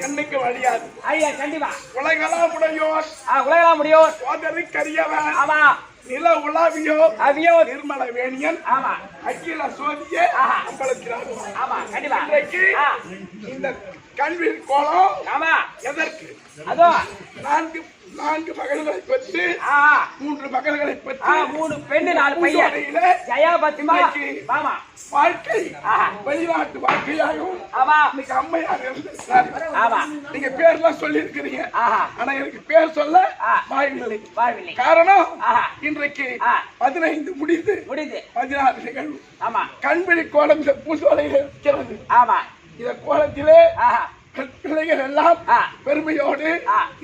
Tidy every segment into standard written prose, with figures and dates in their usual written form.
என்னைக்கு வழியாது ஐயா கண்டிப்பா உலகெல்லாம் முடியோர் உலகெல்லாம் முடியோர் சோதரிக்கரியவன் ஆமா நில உலாவியோ அவியோ நிர்மல வேணியன் ஆமா அகில சோதியே அம்பலத்தினார் ஆமா கண்டிப்பா இன்றைக்கு இந்த கல்வி கோலம் ஆமா எதற்கு அதோ நான்கு மகள்களை பெற்று 3 மகள்களை பெற்று 3 பெண்ணு 4 பையன் ஜெயா பத்திமா மாமா வாழ்க்கை வெளிநாட்டு வாழ்க்கையாகவும் இன்னைக்கு அம்மையார் இருந்திருக்கிறார். நீங்க பேர்லாம் சொல்லி இருக்கிறீங்க, ஆனா எனக்கு பேர் சொல்ல வாய்வில்லை. காரணம் இன்றைக்கு 15 முடிந்து 16 நிகழ்வு கண்விழி கோலம் இந்த பூசோலையில் இருக்கிறது. இந்த கோலத்திலே பிள்ளைகள் எல்லாம் பெருமையோடு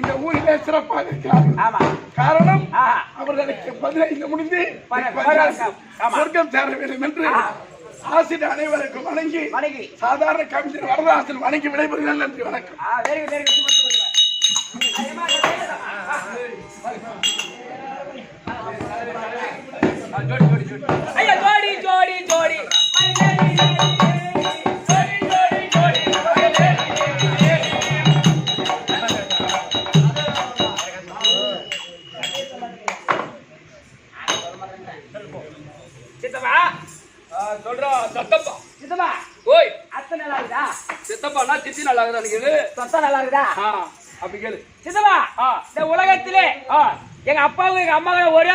இந்த ஊரிலே சிறப்பாக இருக்கிறார்கள். காரணம் அவர்களுக்கு 15 முடிந்து சொர்க்கம் சேர வேண்டும் என்று ஆசிரியர் அனைவருக்கும் வணங்கி சாதாரண கவிஞர் வரதாசன் வணங்கி விடைபெறுகிறேன். நன்றி, வணக்கம். ஜோடி ஜோடி ஜோடி சொல்றா சத்தப்பா சித்தப்பா ஓய் அத்தை நல்லா இருக்குதா? சித்தப்பானா தித்தி நல்லா இருக்குதா? நினைக்குது சொத்தா நல்லா இருக்குதா? அப்படி கேளு சித்தப்பா. இந்த உலகத்திலே எங்க அப்பாவுக்கு எங்க அம்மாவுக்கு ஒரே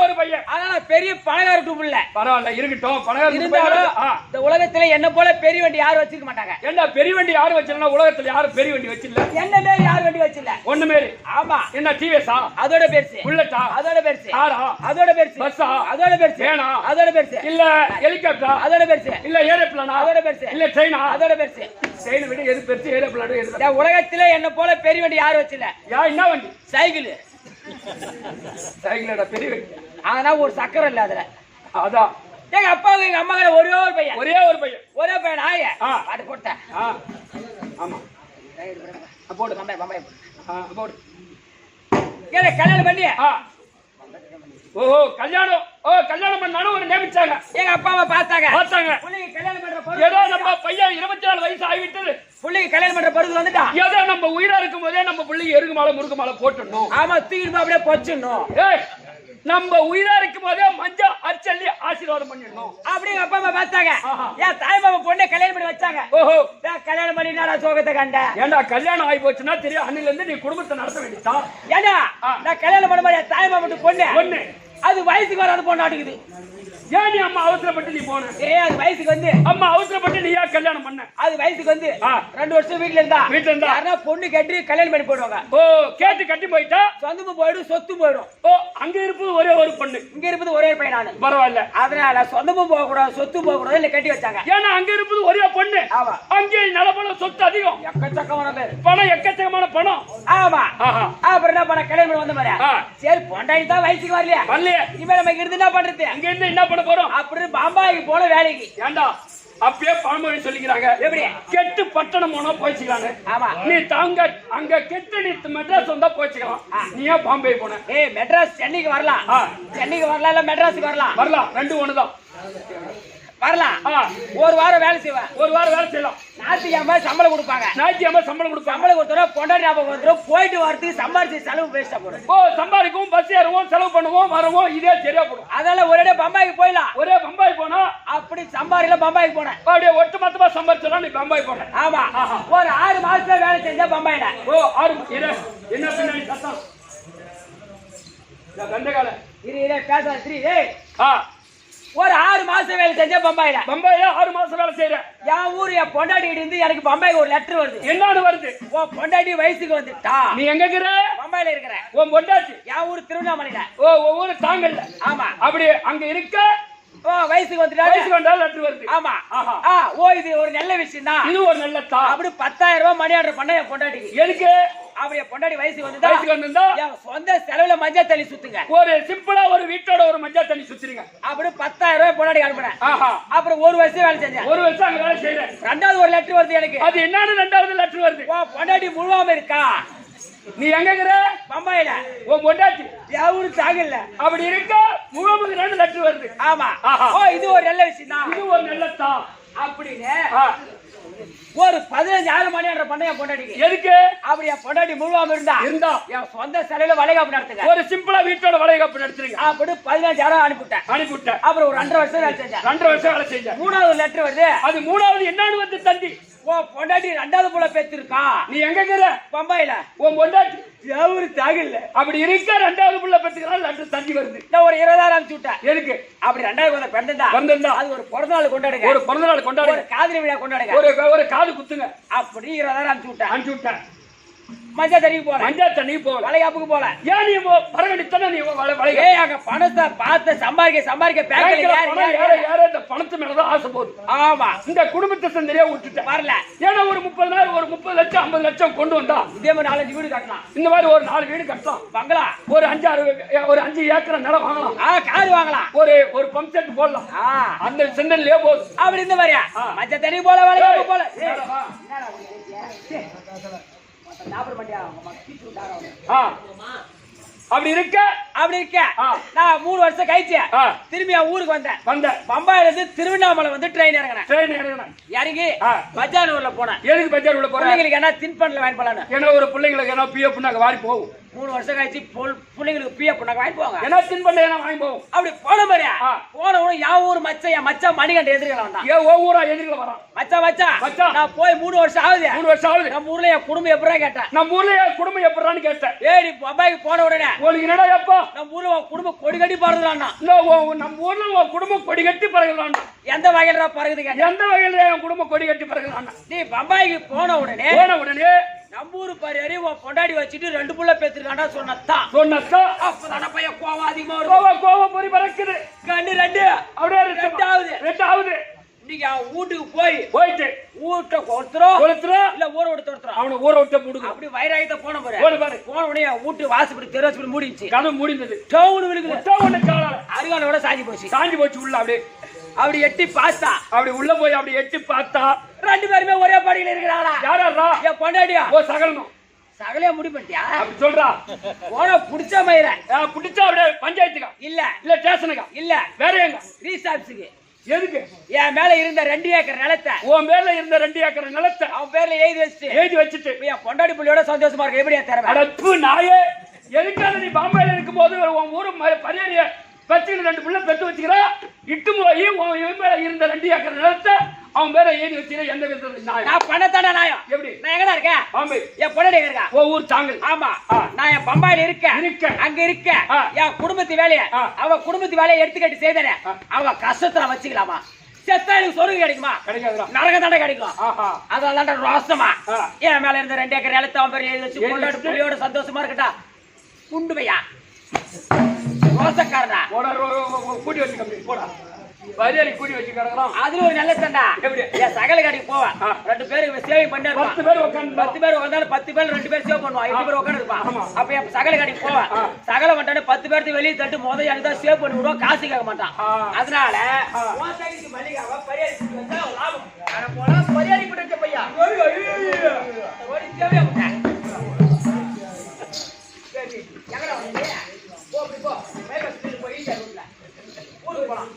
ஒரு பையன் அதனால பெரிய பணக்கார டூப்ல பரவாயில்ல இருக்கட்டும். பணக்கார இருந்தாலும் இந்த உலகத்துல என்ன போல பெரிய வண்டி யாரும் வச்சிருக்க மாட்டாங்க. என்ன பெரிய வண்டி யாரும் வச்சிருந்தா உலகத்துல யாரும் பெரிய வண்டி வச்சிருல? என்ன மாரி யார் வண்டி வச்சிருல? ஒண்ணு மாரி. ஆமா. என்ன டிவிஎஸ்ஆ? அதோட பெருசு. புல்லட்டா? அதோட பெருசு. காரா? அதோட பெருசு. பஸ்ஸா? அதோட பெருசு. வேனா? அதோட பெருசு. இல்ல ஹெலிகாப்டரா? அதோட பெருசு. இல்ல ஏரோப்ளேனா? அதோட பெருசு. இல்ல ட்ரெயினா? அதோட பெருசு. ட்ரெயின் விட எது பெருசு? ஏரோப்ளேன் எது? இந்த உலகத்துல என்ன போல பெரிய வண்டி யாரும் வச்சிருல? என்ன வண்டி? சைக்கிள். சைக்கிளோட பெரிய வண்டி. ஆனா ஒரு சக்கரம் இல்ல அதுல. அதான் எங்க அப்பாவுக்கு எங்க அம்மாவுக்கு ஒரே ஒரு பையன் ஆய பாட்டு போட்டேன். ஆமா போடு பம்பை போடு. கல்யாணம் பண்ணி ஓஹோ கல்யாணம் ஓ கல்யாணம் பண்ணாலும் ஒரு நியமிச்சாங்க. எங்க அப்பாவை பார்த்தாங்க. பிள்ளைக்கு கல்யாணம் பண்ற ஏதோ நம்ம பையன் 24 வயசு ஆகிவிட்டது. பிள்ளைக்கு கல்யாணம் பண்ற பருவம் வந்துட்டா. ஏதோ நம்ம உயிரா இருக்கும் போதே நம்ம பிள்ளைக்கு எருகு மாலை முருகு மாலை போட்டுடணும். ஆமா தூக்கிட்டு அப்படியே பொச்சிடணும். நம்ம உயிரா இருக்கும் போதே மஞ்சள் அரிச்சல்லி ஆசீர்வாதம் பண்ணிடணும். அப்படி அப்பா அம்மா பார்த்தாங்க. ஏன் தாய் மாமா பொண்ணை கல்யாணம் பண்ணி வச்சாங்க. ஓஹோ கல்யாணம் பண்ணி நான் சோகத்தை கண்டேன். ஏண்டா கல்யாணம் ஆகி போச்சுன்னா தெரியும் அன்னில இருந்து நீ குடும்பத்தை நடத்த வேண்டியதான். ஏண்டா நான் கல்யாணம் பண்ண மாதிரி தாய் மாமா பொண்ணு அது வயசுக்கு வராது பொண்ணாட்டுக்குது. ஏன் நீ அம்மா அவசரப்பட்டு நீ போன? அது வயசுக்கு வந்து அம்மா அவசரப்பட்டு நீ ஏன் கல்யாணம் பண்ண? அது வயசுக்கு வந்து 2 வருஷம் வீட்டுல இருந்தா யாரா பொண்ணு கட்டி கல்யாணம் பண்ணி போடுவாங்க. ஓ கேட்டு கட்டி போயிட்டா சொந்தமும் போயிடும் சொத்தும் போயிடும். ஓ அங்க இருப்பது ஒரே ஒரு பொண்ணு, இங்க இருப்பது ஒரே பையன். நானு பரவாயில்ல. அதனால சொந்தமும் போக கூடாது சொத்தும் போக கூடாது இல்ல கட்டி வச்சாங்க. ஏன்னா அங்க இருப்பது ஒரே பொண்ணு. ஆமா அங்கே நிலப்பணம் சொத்து அதிகம், எக்கச்சக்கமான பேர் பணம் எக்கச்சக்கமான பணம். ஆமா அப்புறம் என்ன பண்ண கல்யாணம் பண்ணி வந்த மாதிரி சரி பொண்டாடி தான் வயசுக்கு வரலையா வரலையே இனிமே நம்ம இருந்து என்ன பண்றது? அங்க இருந்து என்ன பண்ண போறோம்? அப்படி பாம்பாய்க்கு போல வேலைக்கு. ஏண்டா அப்பயே பழமொழி சொல்லிக்கிறாங்க, எப்படி கெட்டு பட்டணம் போனா போயிச்சுக்கிறாங்க. ஆமா நீ தாங்க அங்க கெட்டு நீ மெட்ராஸ் வந்தா போயிச்சுக்கலாம். நீ ஏன் பாம்பே போன? மெட்ராஸ் சென்னைக்கு வரலாம். சென்னைக்கு வரலாம் இல்ல மெட்ராஸுக்கு வரலாம். வரலாம், ரெண்டு ஒண்ணுதான். வரலாம். ஒரு வாரம் வேலை செய்வேன். ஒரு வாரம் வேலை செய்யலாம். ஞாயிற்றுக்கிழமை சம்பளம் கொடுப்பாங்க. ஞாயிற்றுக்கிழமை சம்பளம் கொடுப்பாங்க. சம்பளம் கொடுத்தோட பொண்டாடி ஞாபகம் வந்துடும். போயிட்டு வரதுக்கு சம்பாதிச்சு செலவு பேசிட்டா போடும். ஓ சம்பாதிக்கவும் பஸ் ஏறுவோம் செலவு பண்ணுவோம் வருவோம் இதே சரியா போடும். அதனால ஒரே பம்பாய்க்கு போயிடலாம். ஒரே பம்பாய் போனா அப்படி சம்பாதிக்கல பம்பாய்க்கு போனேன். அப்படியே ஒட்டு மொத்தமா சம்பாதிச்சா நீ பம்பாய் போன. ஆமா ஒரு 6 மாசத்துல வேலை செஞ்சா பம்பாயில. ஓ 6 என்ன பின்னாடி சத்தம் கண்டகால இரு பேச ஒரு 6 மாசம் வேலை செஞ்சா பம்பாயில. பம்பாயில 6 மாசம் வேலை செய்யறேன். என் ஊர் என் பொண்டாட்டி இருந்து எனக்கு பம்பாய்க்கு ஒரு லெட்டர் வருது. என்னன்னு வருது? ஓ பொண்டாட்டி வயசுக்கு வந்துட்டா. நீ எங்க இருக்கிற? பம்பாயில இருக்கிற. உன் பொண்டாட்டி என் ஊர் திருவண்ணாமலையில. ஓ ஊரு தாங்கல்ல. ஆமா அப்படி அங்க இருக்க வயசுக்கு வந்துட்டா. வயசுக்கு வந்தா லெட்டர் வருது. ஆமா ஓ இது ஒரு நல்ல விஷயம் தான். இது ஒரு நல்ல தா. அப்படி 10,000 ரூபாய் மணி ஆர்டர் பண்ண என் பொண்டாட்டிக்கு. எதுக்கு? அவ என் பொண்டாட்டி வயசுக்கு வந்தா என் சொந்த செலவுல மஞ்சள் தண்ணி சுத்துங்க. ஒரு சிம்பிளா ஒரு வீட்டோட ஒரு மஞ்சள் தண்ணி சுத்துறீங்க. அப்படி 10,000 ரூபாய் பொண்டாட்டி அனுப்புறேன். அப்புறம் ஒரு வருஷம் வேலை செஞ்சேன். ஒரு வருஷம் அங்க வேலை செய்யறேன். ரெண்டாவது ஒரு லெட்டர் வருது எனக்கு. அது என்னன்னு ரெண்டாவது லெட்டர் வருது? ஓ பொண்டாட்டி முழுவாம இருக்கா. நீ எங்க இருக்கிற? பம்பாயில. உன் பொண்டாட்டி யாரு தாங்கல. அப்படி இருக்க முழுவதும் 2 லெட்டர் வருது. ஆமா ஓ இது ஒரு நல்ல விஷயம் தான். இது ஒரு நல்ல தா. அப்படின்னு ஒரு 15,000 மணி ஆர்டர் பண்ண என் பொண்டாட்டிக்கு. எதுக்கு? அப்படி என் பொண்டாட்டி முழுவாம இருந்தா என் சொந்த செலவுல வளைகாப்பு நடத்துங்க. ஒரு சிம்பிளா வீட்டோட வளைகாப்பு நடத்துறீங்க. அப்படி 15,000 அனுப்பிவிட்டேன். அப்புறம் ஒரு 2.5 வருஷம் வேலை செஞ்சேன். 2.5 வருஷம் வேலை செஞ்சேன். மூணாவது லெட்டர் வருது. அது மூணாவது என்னன்னு வந்து தந்தி. ஓ பொண்டாட்டி 2வது புள்ள பெற்றிருக்கா. நீ எங்க இருக்கிற? பம்பாயில. உன் பொண்டாட்டி யாரு தாகல. அப்படி இருக்க 2வது புள்ள பெற்றுக்கிறாள். லெட்டர் தந்தி வருது. நான் ஒரு 20,000 அனுப்பிச்சு விட்டேன். எதுக்கு? அப்படி 2வது புள்ள பிறந்தா அது ஒரு பிறந்த நாள் கொண்டாடுங்க. ஒரு பிறந்த நாள் கொண்டாடுங்க. ஒரு காதலி விழா கொண்டாடுங்க. ஒரு காது குத்துங்க. அப்படி 20,000 அனுப்பிச்சு விட்டேன். மஞ்சள் தண்ணிக்கு போல. மஞ்சள் தண்ணி போல. வளைகாப்புக்கு போல. ஏன் நீ பரகடித்தானே நீ வளைகாப்பு? அங்க பணத்தை பார்த்து சம்பாதிக்க பேங்க்ல யார இந்த பணத்து மேலதான் ஆசை போகுது. ஆமா இந்த குடும்பத்தை சந்தரியா விட்டுட்டேன். வரல. ஏன்னா ஒரு 30 நாள் ஒரு 30 லட்சம் 50 லட்சம் கொண்டு வந்தா இதே மாதிரி 4-5 வீடு கட்டலாம். இந்த மாதிரி ஒரு 4 வீடு கட்டலாம். பங்களா ஒரு 5 ஏக்கர் நிலம் வாங்கலாம். கார் வாங்கலாம். ஒரு பம்ப் செட் போடலாம். அந்த சென்டர்லயே போகுது. அப்படி இந்த மாதிரியா மஞ்சள் தண்ணி போல வளைகாப்பு போல. அப்படி இருக்க நான் 3 வருஷம் கழிச்சு திரும்பி ஊருக்கு வந்தேன். பம்பாயில இருந்து திருவண்ணாமலை வந்து ட்ரெயின் இறங்கினேன். இறங்கி பஜார் ஊர்ல போனேன். எதுக்கு பஜார் உள்ள போறேன்? பிள்ளைங்களுக்கு என்ன தின்பண்டம் வாங்கி போலான்னு. ஏன்னா ஒரு பிள்ளைங்களுக்கு என்ன பிஎஃப் நாங்க வாரி போகும். 3 வருஷம் கழிச்சு பிள்ளைங்களுக்கு பிஎஃப் நாங்க வாங்கி போவாங்க. என்ன தின்பண்டம் என்ன வாங்கி போகும். அப்படி போன மாதிரியா போன உடனே என் ஊர் என் மச்சான் மணிகண்ட எதிர்க்கலாம் தான். ஏன் ஊரா எதிர்க்கல வரான்? மச்சான் நான் போய் 3 வருஷம் ஆகுது. 3 வருஷம் ஆகுது. நம்ம ஊர்ல என் குடும்பம் எப்படா கேட்டேன். நம்ம ஊர்ல என் குடும்பம் எப்படான்னு கேட்டேன். நீ பம்பாய்க்கு போன உடனே உங்களுக்கு என்னடா எப்பா நம்ம ஊர்ல உன் குடும்பம் கொடி கட்டி பறகுறான்னா. நம்ம ஊர்ல உன் குடும்பம் கொடி கட்டி பறகுறான்னா. எந்த வகையில பறகுது கேட்டேன். எந்த வகையில என் குடும்பம் கொடி கட்டி பறகுறான்னா. நீ பம்பாய்க்கு போன உடனே நம்ம ஊரு பாரு உன் பொண்டாடி வச்சுட்டு 2 புள்ள பெற்றிருக்காண்டா சொன்னதான். அப்பதான பையன் கோவம் அதிகமா வரும். கோவம் பொறி பறக்குது. கண்ணு 2 அப்படியே 2 ஆகுது. நீங்க வீட்டுக்கு போயிட்டு ஊட்ட கொளுத்துறோம் இல்ல ஊரை விட்டு துரத்துறோம். அவனை ஊரை விட்டு மூடுங்க. அப்படி வைராயத்தை போன பாரு. போன உடனே வீட்டு வாசப்படி தெருவாசப்படி மூடிச்சு. கதவு மூடிந்தது. டவுன் விழுகுது. அருகானோட சாஞ்சி போச்சு. உள்ள அப்படி எட்டி பார்த்தா அப்படி உள்ள போய் அப்படி எட்டி பார்த்தா 2 பேருமே ஒரே பாடியில இருக்கிறாங்களா? யாரா? என் பொண்டாட்டியா? ஓ சகலனும் சகலையா முடி பண்ணிட்டியா? அப்படி சொல்றா. போன புடிச்ச மயிர புடிச்சா அப்படியே பஞ்சாயத்துக்கா இல்ல இல்ல ஸ்டேஷனுக்கா இல்ல வேற எங்க ரீசாப்ஸுக்கு. எதுக்கு? என் மேல இருந்த 2 ஏக்கர் நிலத்தை உன் பேர்ல இருந்த 2 ஏக்கர் நிலத்தை அவன் பேர்ல எழுதி வச்சுட்டு என் பொண்டாடி புள்ளியோட சந்தோஷமா இருக்க எப்படியா தரவேன்? அடப்பு நாயே, எதுக்காக நீ பாம்பேல இருக்கும் போது உன் ஊரு பரியாரிய பச்சில 2 பிள்ளை பெற்று வச்சுக்கிறா, இட்டு போய் உன் மேல இருந்த 2 ஏக்கர் நிலத்தை அவன் பேர எழுதி வச்சுக்கிற எந்த விதத்துல நியாயம்? நான் பண்ணத்தானே நியாயம். எப்படி? நான் எங்கடா இருக்கேன்? பாம்பே. என் பொண்டாடி இருக்கா? ஓ ஊர் தாங்கல். ஆமா. நான் என் பம்பாயில இருக்கேன். அங்க இருக்கேன். என் குடும்பத்து வேலைய அவ குடும்பத்து வேலையை எடுத்துக்கிட்டு செய்தனே அவ கஷ்டத்துல வச்சுக்கலாமா? செத்தா எனக்கு சொருகு கிடைக்குமா? கிடைக்காதுடா. நரகம் தானே கிடைக்கும். அதனால ரோசமா என் மேல இருந்த 2 ஏக்கர் நிலத்தை அவன் பேர் எழுதி வச்சு பொண்டாடி புள்ளியோட சந்தோஷமா இருக்கட்டா. குண்டு பையா ரோசக்காரனா கூட்டி வச்சு கம்பி போடா. பரியாரி கூட்டி வச்சு கிடக்குறான். அதுல ஒரு நல்ல தண்டா. எப்படி? என் சகல கடைக்கு போவேன். 2 பேருக்கு சேவிங் பண்ணி 10 பேர் உட்காந்து 10 பேர் உட்காந்து 10 பேர் 2 பேர் சேவ் பண்ணுவான். 8 பேர் உட்காந்து இருப்பான். அப்ப என் சகல கடைக்கு போவேன். சகல வந்தானே 10 பேருக்கு வெளியே தட்டு முதல்ல எனக்கு தான் சேவ் பண்ணி விடுவோம். காசு கேட்க மாட்டான். அதனால மல்லிகாவை பரியாரி கூட்டி வச்சா லாபம். ஆனா போனா பரியாரி கூட்டி வச்ச பையா ஓடி சேவையா விட்டேன். எங்கடா வந்து போ மேல போய் ஈஸியா ரூட்ல ஊருக்கு போலாம்.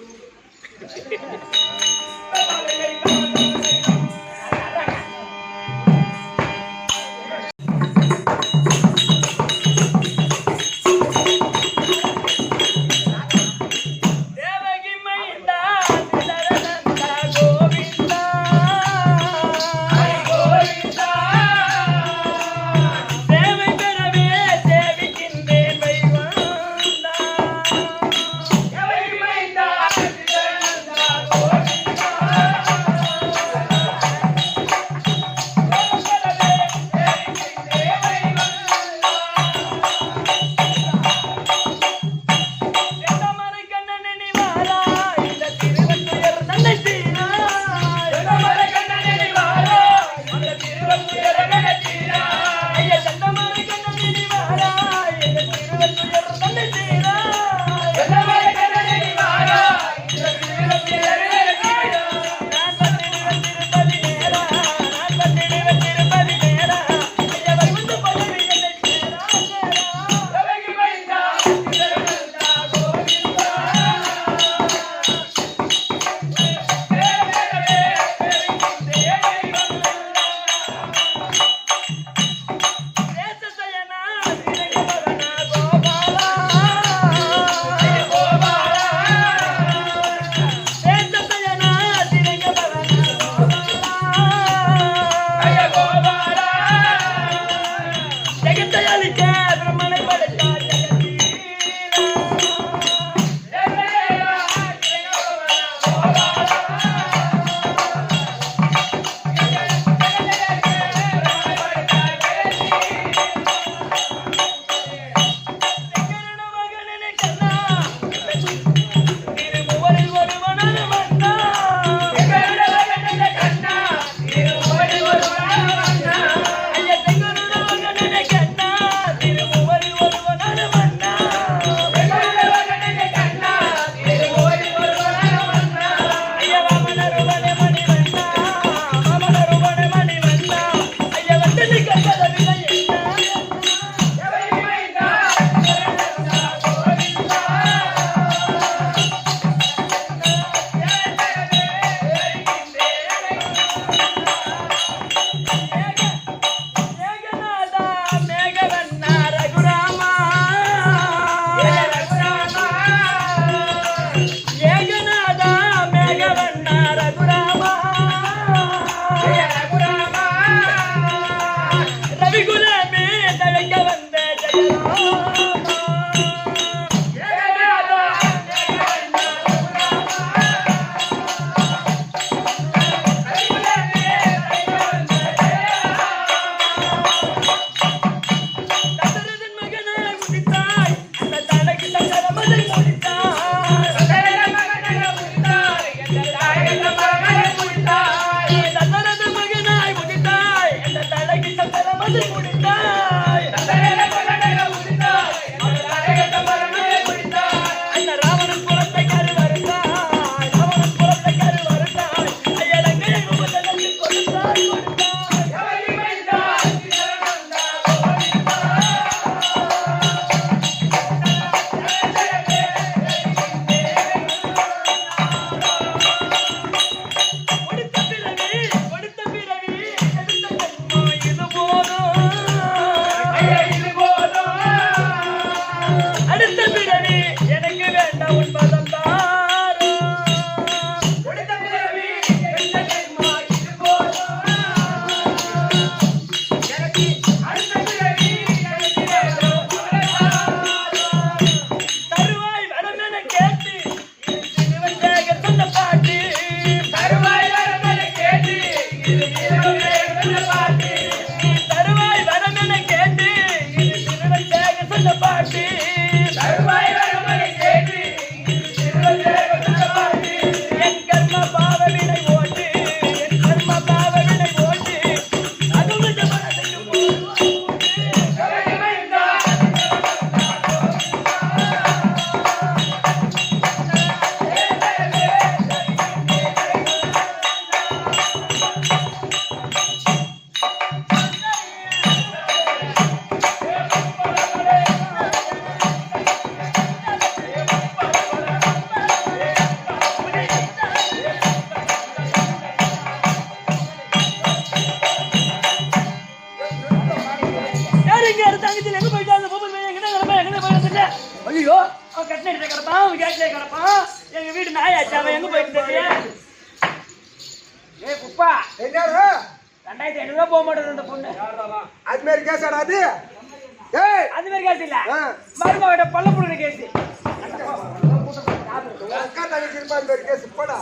முடித்தாய் ஐயோ அவன் கட்டின கிடப்பான், அவன் கேட்ல கிடப்பான். எங்க வீடு நாயாச்சு, அவன் எங்க போயிட்டு தெரியல. ஏய் குப்பா, என்னடா 2500 போக மாட்டேங்குது அந்த பொண்ணு. அது மாதிரி கேஸாடா அது? ஏய் அது மாதிரி கேஸ் இல்ல, மருமகிட்ட பல்ல புடுற கேஸ். அக்கா தங்கச்சி இருப்பா அந்த கேஸ் போடா.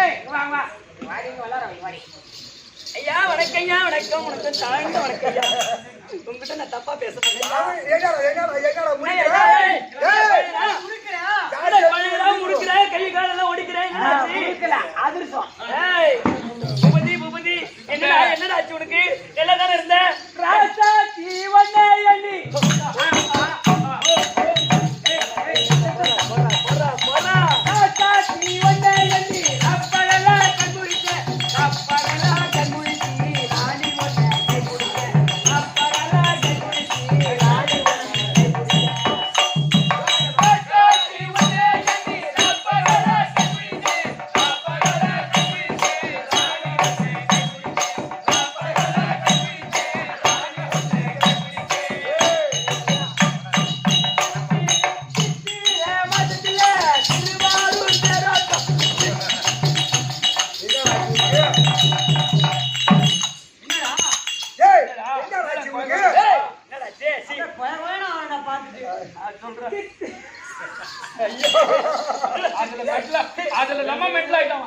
ஏய் வா வா வாடி வளர வாடி. ஐயா வணக்கம், ஐயா வணக்கம், உனக்கு தாங்க வணக்கம் ஐயா. உங்ககிட்ட நான் தப்பா பேச மாட்டேன். என்னடா முடிக்கிறா? முடிக்கிறேன், கை காலெல்லாம் ஒடிக்கிறேன். அதிர்ஷ்டம். ஏய் பூபதி பூபதி, என்னடா என்னடா ஆச்சு உனக்கு? எல்லாம் தானே இருந்த ராசா ஜீவனே எண்ணி அதுல நம்ம மெட்ல ஆயிட்டான்.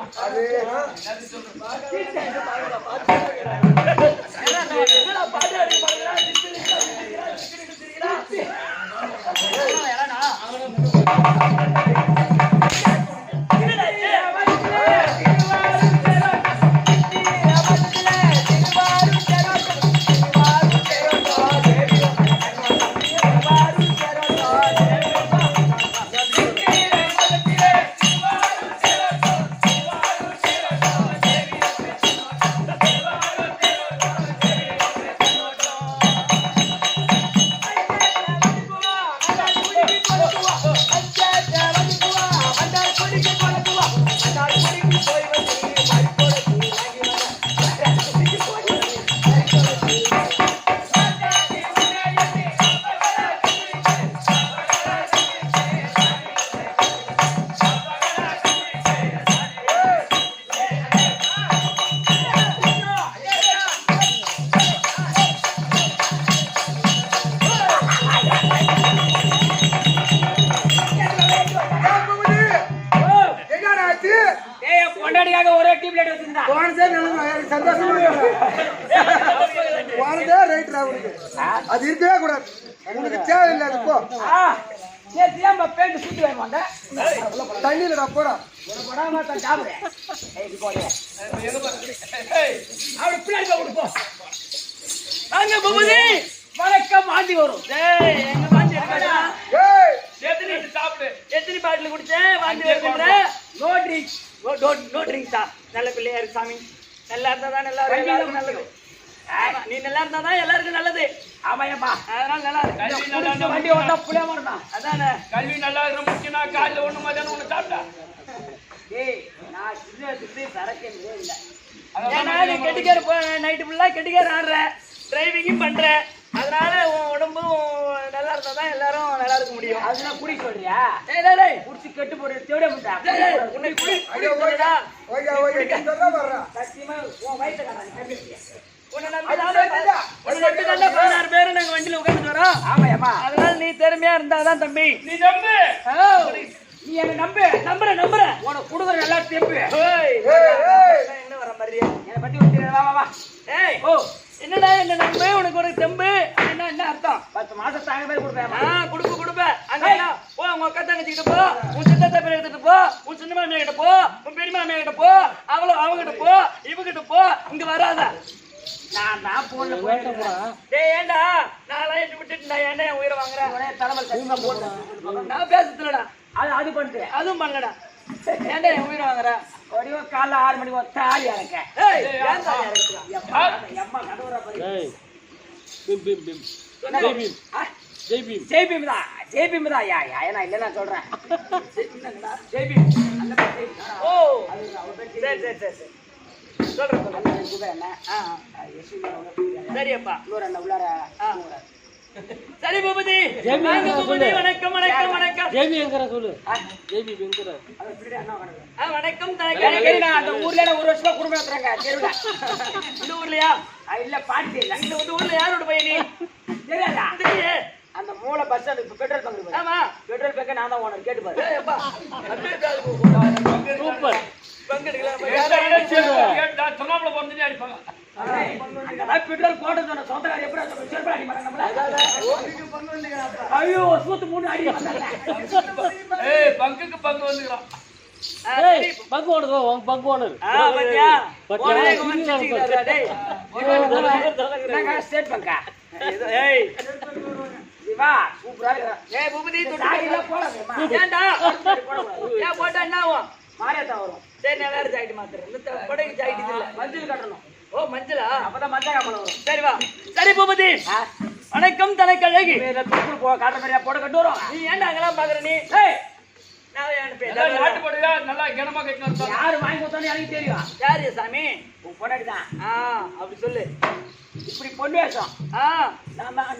பொண்டாடிக்காக ஒரே டியூப்லைட் வச்சிருந்தா போனதே எனக்கு சந்தோஷமா இருக்கு. போனதே ரைட்ரா உனக்கு. அது இருக்கவே கூடாது. உனக்கு தேவையில்லை அது போ. நேத்தியாம பேண்ட் சுத்தி வரமாட்டா தண்ணியிலடா போடா. ஒரு படாம தான் சாப்பிடு. ஏய் போடே. அவரு பின்னாடி போடு போ. அங்க பூபதி வணக்கம் ஆண்டி வரும். டேய் எங்க வாந்தி எடுக்கடா. ஏய் எத்தனை சாப்பிடு. எத்தனை பாட்டில் குடிச்சேன் வாந்தி வருதுன்ற. No drinks. நோ ட்ரிங்க்ஸா. நல்ல பிள்ளையா இருக்கு சாமி. நல்லா இருந்தா தான் எல்லாரும் நல்லது. ஆமா நீ நல்லா இருந்தா தான் எல்லாருக்கும் நல்லது. ஆமாயப்பா அதனால நல்லா கல்வி நல்லா இருந்தா வண்டி ஓட்டா புளியா மாட்டான். அதானே கல்வி நல்லா இருக்கிற முக்கியனா காலைல ஒண்ணு மதியானம் ஒண்ணு சாப்பிட்டா. ஏய் நான் சின்ன சரக்கே இல்ல. ஏன்னா நீ கெட்டிக்கார நைட்டு ஃபுல்லா கெட்டிக்கார ஆடுற, டிரைவிங்கும் பண்ற. அதனால உன் உடம்பும் நல்லா இருந்தா தான் எல்லாரும் நல்லா இருக்க முடியும். அதெல்லாம் குடி சொல்றியா? டேய் டேய் டேய் குடிச்சு கெட்டு போறது தேவடே முட்டா. டேய் டேய் உன்னை குடி குடிடா. ஓகே சொல்ல வர்றா சத்தியமா உன் வயித்தை காணாத கண்டிப்பா. உன்னை நம்பி 16 பேர் நாங்க வண்டியில உட்கார்ந்து வரோம். ஆமாயம்மா. அதனால நீ திறமையா இருந்தாதான் தம்பி. நீ நம்பு. நீ என்ன நம்புற உனக்கு குடுக்குற நல்லா தெம்பு. ஏய் ஏய் என்ன வர மாதிரியா? என்னை பத்தி ஒரு தெரியாது. வா வா வா. ஏய் ஓ என்னடா என்ன நம்பு உனக்கு ஒரு தெம்பு என்ன அர்த்தம்? 10 மாசம் தாங்க பேர் கொடுப்பேன். குடுப்ப அங்க போ உங்க அக்கா தங்கச்சிக்கிட்ட போ, உன் சித்தத்தை பேர் எடுத்துட்டு போ, உன் சின்ன மாமியா கிட்ட போ, உன் பெரிய மாமியா கிட்ட போ, அவங்கிட்ட போ, இவகிட்ட போ, இங்க வராத. நான் போன்ல போயிட்டு டேய் ஏண்டா நான் லைட் விட்டுட்டு நான் ஏன்டா என் உயிரை வாங்குறேன்? ஒரே தலைமல் கஷ்டமா போட்டு நான் பேசுறதுலடா அது பண்ணிட்டு அதுவும் பண்ணலடா. ஏன்டா என் உயிரை வாங்குற? ஒடிவோ காலைல 6 மணிக்கு ஒரு தாலி இறக்க. ஏய் ஏன் தாலி இறக்குற? அம்மா கடவுரா பரி. ஜெய் பீம் தான் யா நான் இல்ல நான் சொல்றேன். ஜெய் பீம் அந்த பேர் ஓ சரி சொல்றேன் என்ன சரியப்பா இன்னொரு அண்ணன் உள்ளார சரி பூபதி வாங்க பூபதி வணக்கம் வணக்கம் வணக்கம் ஜேபி எங்கற சொல்லு ஜேபி எங்கற வணக்கம் எனக்கு நான் அந்த ஊர்ல ஒரு வருஷமா குடும்பம் நடத்துறாங்க தெருவுல. இந்த ஊர்லயா? இல்ல பாட்டி இல்ல இந்த ஊர்ல யாரோட பையன் நீ? தெரியாதா? தெரியலையே. அந்த மூல பஸ் ஸ்டாண்ட் பெட்ரோல் பங்க் இருக்கு. ஆமா பெட்ரோல் பங்க் நான் தான் ஓனர் கேட்டு பாரு. ஏய் அப்பா அப்படியே கால் சூப்பர் பங்கெடுக்கலாம் கேட்டா சொன்னாப்ல பொறுத்துட்டே அடிப்பாங்க. அங்கதான் பெட்ரோல் போட்டு சொன்ன சொந்தக்கார எப்படி செருப்பு அடி மாட்டாங்க நம்மள. ஐயோ வருஷத்து 3 அடி வந்தாங்க. ஏய் பங்குக்கு பங்கு வந்துக்கிறான். ஏய் பங்கு ஓடுதோ பங்கு ஓனர் பாத்தியா ஓனே குமச்சிக்கிறாரா டேய் நாங்க ஸ்டேட் பங்கா. ஏய் சிவா சூப்பரா இருக்கு. ஏய் பூபதி சாகில போடாதேமா. ஏன்டா ஏன் போட்டா என்ன ஆகும்? மாரியாத்தா வரும். சரி நான் வேற ஜாக்கெட் மாத்துறேன். இந்த கொடைக்கு ஜாக்கெட் இல்ல. மஞ்சள் கட்டணும். ஓ மஞ்சளா? அப்பதான் மஞ்சள் காமல வரும். சரி வா. சரி பூபதி வணக்கம் தலைக்கழகி. மேல தூக்குல போ காட்ட மாதிரியா போட கட்டு வரும். நீ ஏன்டா அங்கெல்லாம் பாக்குற நீ? ஏய் நான் ஏன் எல்லாம் பேச நாட்டு போடுதா நல்லா கனமா கட்டினா இருந்தா. யாரு வாங்கி கொடுத்தானே எனக்கு தெரியும். யாரு சாமி? உன் பொண்டாட்டி தான். அப்படி சொல்லு. இப்படி பொண்ணு வேஷம். நான் தான்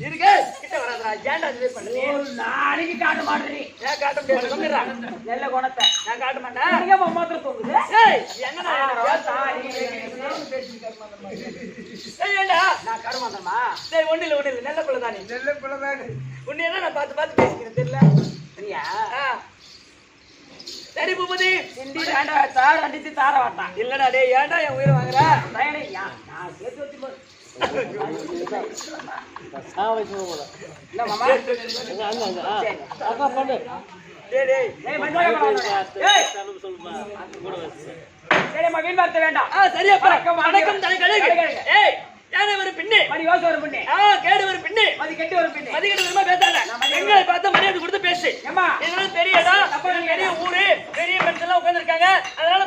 இருக்கு கிட்ட வராதடா. ஏன்டா இது பண்ணு நீ? ஒரு நாளைக்கு காட்ட மாட்டேறி. ஏன் காட்ட முடியாது? சொல்லுடா. நல்ல குணத்தை நான் காட்ட மாட்டேன். நீங்க மாத்திரம் தோங்குது. ஏய் என்னடா ஏய் ஏண்டா நான் கருமாந்தமா. டேய் ஒண்ணு இல்ல நல்ல பிள்ளை தானே. நெல்ல பிள்ளை உன்னை என்ன நான் பார்த்து பேசிக்கிறேன் தெரியல. சரியா? சரி பூபதி சிந்தி வேண்டா தார் அடிச்சு தார வாட்டான். இல்லடா டேய் ஏன்டா என் உயிரை வாங்குற? தயனே நான் சேர்த்து வச்சு போறேன். சாவச்சு போல இல்ல மாமா. அங்க அக்கா பண்ணு டேய் டேய் ஏய் மஞ்சள் கலர். ஏய் சொல்லுமா கூட வச்சு சரி மகன் வார்த்தை வேண்டாம். சரியாப்பா வணக்கம் தலைக்கழகி. ஏய் யானை ஒரு பின்னே மணி வாசம் ஒரு பொண்ணு. கேடு ஒரு பின்னே மதி கட்டி ஒரு பொண்ணு. மதிக்கிட்ட விரும்ப பேசாத. எங்களை பார்த்து மரியாதை கொடுத்து பேசு. ஏம்மா இதனால பெரிய இடம் பெரிய ஊரு பெரிய மனுஷெல்லாம் உட்கார்ந்துருக்காங்க. அதனால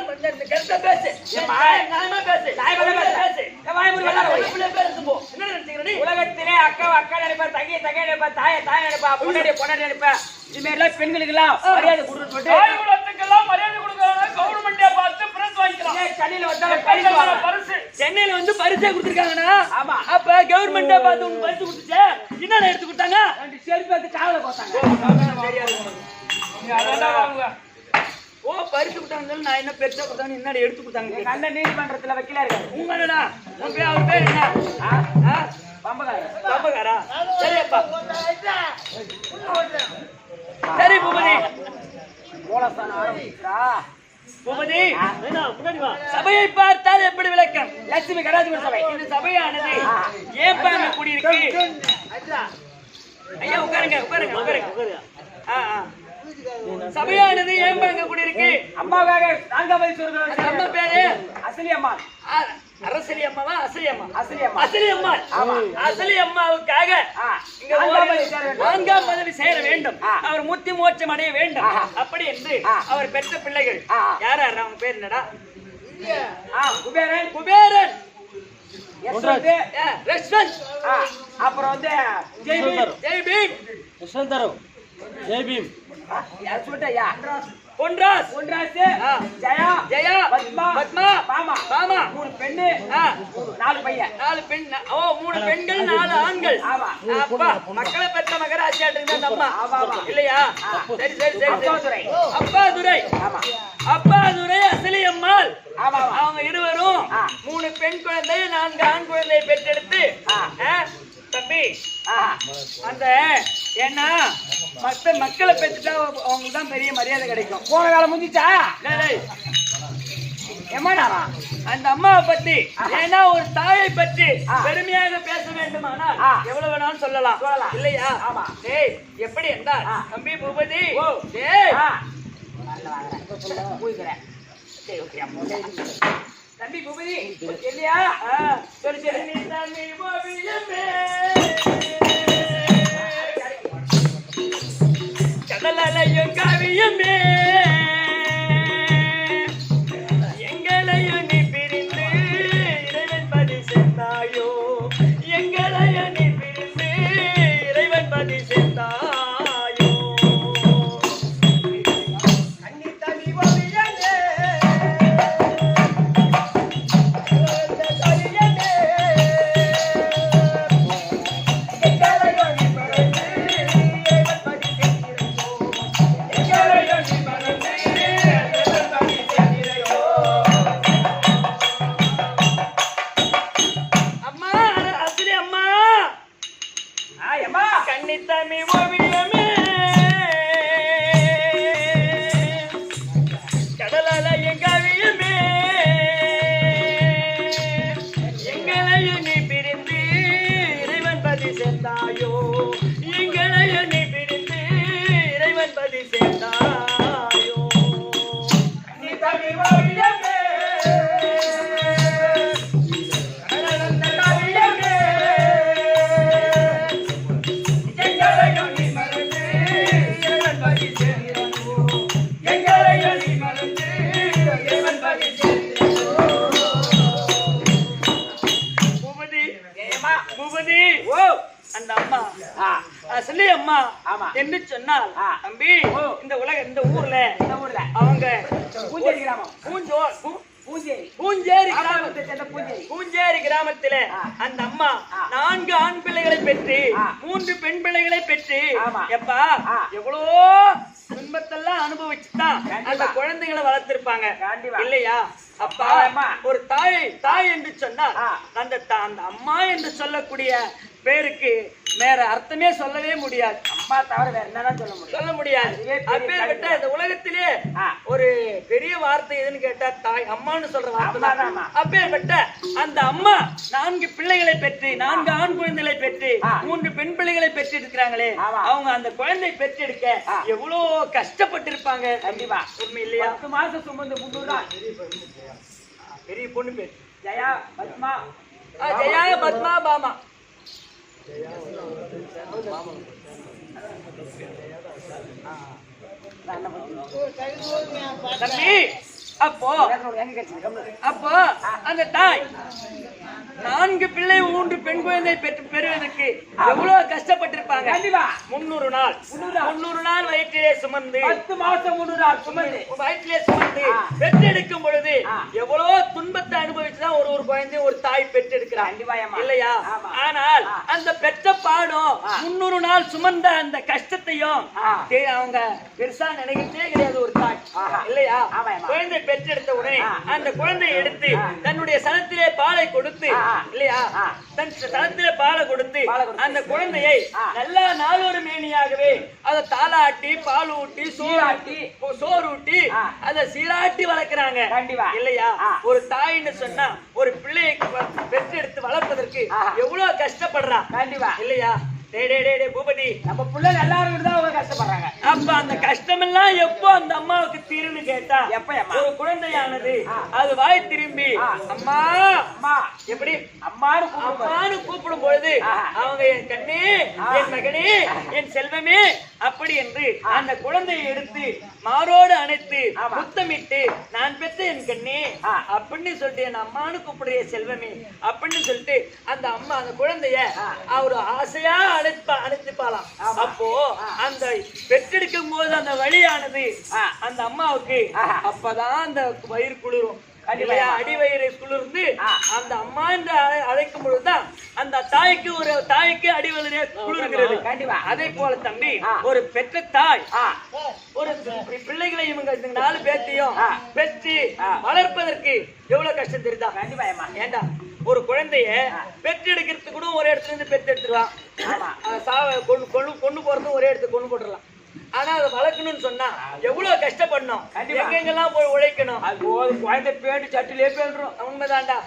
கரெக்டா பேசு. நியாயமா பேசு. பேசு. என்ன நினைச்சுக்கிற நீ? உலகத்திலே அக்கா நினைப்பா, தங்கி நினைப்பா, தாய நினைப்பா, பொன்னாடி நினைப்பா. இது மாதிரி எல்லாம் பெண்களுக்கு எல்லாம் மரியாதை கொடுத்து சொல்லிட்டு தாய் குலத்துக்கெல்லாம் மரியாதை கொடுக்கறாங்க. கவர்மெண்டே பார்த்து பிரஸ் வாங்கிக்கலாம். சென்னையில வந்தாலும் பரிசு வாங்கலாம். பரிசு சென்னையில வந்து பரிசே கொடுத்துருக்காங்கண்ணா. ஆமா. அப்ப கவர்மெண்டே பார்த்து உனக்கு பரிசு கொடுத்துச்சு. என்னென்ன எடுத்து கொடுத்தாங்க? 2 செருப்பு எடுத்து காவல போட்டாங்க. நீ அதெல்லாம் வாங்குவ. ஓ பரிசு கொடுத்தாங்க. நான் என்ன பெருசா கொடுத்தாங்க என்னடி எடுத்து கொடுத்தாங்க? எங்க அண்ணன் நீதிமன்றத்துல வக்கீலா இருக்காரு. உங்க அண்ணனா? உன் பேர் அவர் பேர் என்ன? பம்பகாரர். பாப்பகாரா? சரிப்பா. சரி பூபதி மூலஸ்தானம் ஆரம்பிக்கிறா. பூபதி முன்னாடி வா சபையை பார்த்தால் எப்படி விளக்கம்? லட்சுமி கராஜ்புர சபை. இந்த சபையானது ஏன் பாங்க கூடியிருக்கு? ஐயா உட்காருங்க. சபையானது ஏன் பாங்க கூடியிருக்கு? அம்மாவாக தாங்கமதி சொல்கிறார். அம்மா பேரு அசலி அம்மா. அரசலி அம்மாவா? அசலி அம்மா. அசலி அம்மா. அசலி அம்மா. அசலி அம்மாவுக்காக இங்க நான்காம் பதவி சேர வேண்டும். அவர் முத்தி மோட்சம் அடைய வேண்டும். அப்படி என்று அவர் பெற்ற பிள்ளைகள் யார் அவங்க பேர் என்னடா? குபேரன். குபேரன். ரெஸ்வந்த். அப்புறம் வந்து ஜெய் பீம். ஜெய் பீம். யஷ்வந்தரம் ஜெய் பீம் யார் சொல்லிட்டயா? பொன்ராஸ் ஜெயா ஜெயா பத்மா பத்மா பாமா பாமா 3 பெண்ணு 4 பையன் 4 பெண் 3 பெண்கள் 4 ஆண்கள் ஆமா. அப்பா மக்களை பெற்ற மகராசியாட்டு இந்த அம்மா இல்லையா சரி சரி சரி அப்பாதுரை. அப்பா துரை ஆமா அப்பா துரை அசலி அம்மாள் ஆமா அவங்க இருவரும் 3 பெண் குழந்தை 4 ஆண் குழந்தையை பெற்றெடுத்து தம்பி அந்த ஏன்னா மக்களை பெற்றுட்டா அவங்களுக்கு தான் பெரிய மரியாதை கிடைக்கும். போன வேலை முடிஞ்சிச்சா டேய், எம்மாடா அந்த அம்மாவை பத்தி ஏன்னா ஒரு தாயை பற்றி பெருமையாக பேச வேண்டுமானால் எவ்வளவு வேணாலும் சொல்லலாம் இல்லையா? ஆமா. டேய் எப்படி என்றால் தம்பி பூபதி டேய் தம்பி பூபதி இல்லையா சரி சரி நீ தம்பி பூபதியமே கடலையும் கவியமே எங்களையும் நீ பிரிந்து இறைவன் பதி சேர்ந்தாயோ எங்களையும் நீ பிரிந்து இறைவன் பதி சேர்ந்தாயோ அண்ணி தம்பி பூபதியே கண்ணித்தமி ஓவியமே கடலையும் கவியமே எங்களையும் நீ பிரிந்து இறைவன் பதி சேர்ந்தாயோ எங்களையும் நீ பிரிந்து இறைவன் பதி சேர்ந்தாயோ கண்ணித்தமி ஓவியமே பூபதி அந்த அம்மா அசலி அம்மா என்று சொன்னால் தம்பி இந்த ஊர்ல அவங்க பூஞ்சேரி கிராமத்தில அந்த அம்மா 4 ஆண் பிள்ளைகளை பெற்று 3 பெண் பிள்ளைகளை பெற்று எப்பா எவ்வளோ துன்பத்தெல்லாம் அனுபவிச்சுதான் அந்த குழந்தைகளை வளர்த்திருப்பாங்க இல்லையா? அப்பா ஒரு தாய் என்று சொன்னால் அந்த அம்மா என்று சொல்லக்கூடிய பேருக்கு வேற அர்த்தமே சொல்லவே முடியாது. அம்மா தவிர வேற என்னதான் சொல்ல முடியாது. அப்பேற்பட்ட இந்த உலகத்திலே ஒரு பெரிய வார்த்தை எதுன்னு கேட்டா தாய் அம்மான்னு சொல்ற வார்த்தை. அப்பேற்பட்ட அந்த அம்மா 4 பிள்ளைகளை பெற்று 4 ஆண் குழந்தைகளை பெற்று 3 பெண் பிள்ளைகளை பெற்று இருக்கிறாங்களே அவங்க அந்த குழந்தை பெற்றெடுக்க எவ்வளவு கஷ்டப்பட்டிருப்பாங்க. கண்டிப்பா உண்மை இல்லையா? 10 மாசம் சுமந்து 300 தான் பெரிய பொண்ணு பேர் ஜெயா பத்மா ஜெயா பத்மா பாமா தம்பி அப்போ அந்த தாய் 4 பிள்ளை 3 பெண் குழந்தை பெறுவதற்கு எவ்வளவு கஷ்டப்பட்டிருப்பாங்க. 300 நாள் வயிற்றிலே சுமந்து 10 மாசம் 300 நாள் சுமந்து வயிற்றிலே சுமந்து பெற்றெடுக்கும் பொழுது எவ்வளவு துன்பத்தை அனுபவிச்சுதான் ஒரு குழந்தை ஒரு தாய் பெற்றெடுக்கிறாங்க இல்லையா? ஆனால் அந்த பெற்ற பாடம் 300 நாள் சுமந்த அந்த கஷ்டத்தையும் அவங்க பெருசா நினைக்கிறதே கிடையாது ஒரு தாய் இல்லையா? குழந்தை பெற்றெடுத்த உடனே அந்த குழந்தையை எடுத்து தன்னுடைய சனத்திலே பாலை கொடுத்து இல்லையா? தன் சனத்திலே பாலை கொடுத்து அந்த குழந்தையை நல்லா நாளொரு மேனியாகவே அதை தாளாட்டி பால் ஊட்டி சோறு ஊட்டி அதை சீராட்டி வளர்க்கிறாங்க இல்லையா? ஒரு தாயின்னு சொன்னா ஒரு பிள்ளையை பெற்றெடுத்து வளர்ப்பதற்கு எவ்வளவு கஷ்டப்படுறா இல்லையா? பூபதி நம்ம பிள்ளைங்க எல்லாரும் தான் கஷ்டப்படுறாங்க. அப்ப அந்த கஷ்டம் எல்லாம் எப்போ அந்த அம்மாவுக்கு தீருன்னு கேட்டா ஒரு குழந்தையானது அது வாய் திரும்பி அம்மா அம்மா எப்படி அம்மான்னு கூப்பிடும் பொழுது அவங்க என் கண்ணே என் மகனே என் செல்வமே அப்படி என்று அந்த குழந்தையை எடுத்து மாரோடு அணைத்து முத்தமிட்டு நான் பெற்ற என் கண்ணே அப்படின்னு சொல்லிட்டு என் அம்மானு கூப்பிடுற செல்வமே அப்படின்னு சொல்லிட்டு அந்த அம்மா அந்த குழந்தைய அவரு ஆசையா அணைத்துப்பாலாம். அப்போ அந்த பெற்றெடுக்கும் போது அந்த வழியானது அந்த அம்மாவுக்கு அப்பதான் அந்த வயிறு குளிரும். அடிவயிறு குளிர்ந்து அந்த அம்மா என்று அழைக்கும் பொழுதுதான் அந்த தாய்க்கு அடிவயிறு குளிர்கிறது. அதே போல தம்பி ஒரு பெற்ற தாய் ஒரு பிள்ளைகளை இவங்க 4 பேர்த்தையும் பெற்று வளர்ப்பதற்கு எவ்வளவு கஷ்டம் தெரியுதா? ஏண்டா ஒரு குழந்தைய பெற்றெடுக்கிறதுக்கு கூட ஒரு இடத்துல இருந்து பெற்று எடுத்துருவான், கொண்டு போறதும் ஒரே இடத்துக்கு கொண்டு போட்டுடலாம். ஆனா அதை வளர்க்கணும்னு சொன்னா எவ்வளவு கஷ்டப்படணும், எங்கெங்கெல்லாம் போய் உழைக்கணும். குழந்தை பேட்டு சட்டிலே பேண்டுரும். உண்மைதான்டா.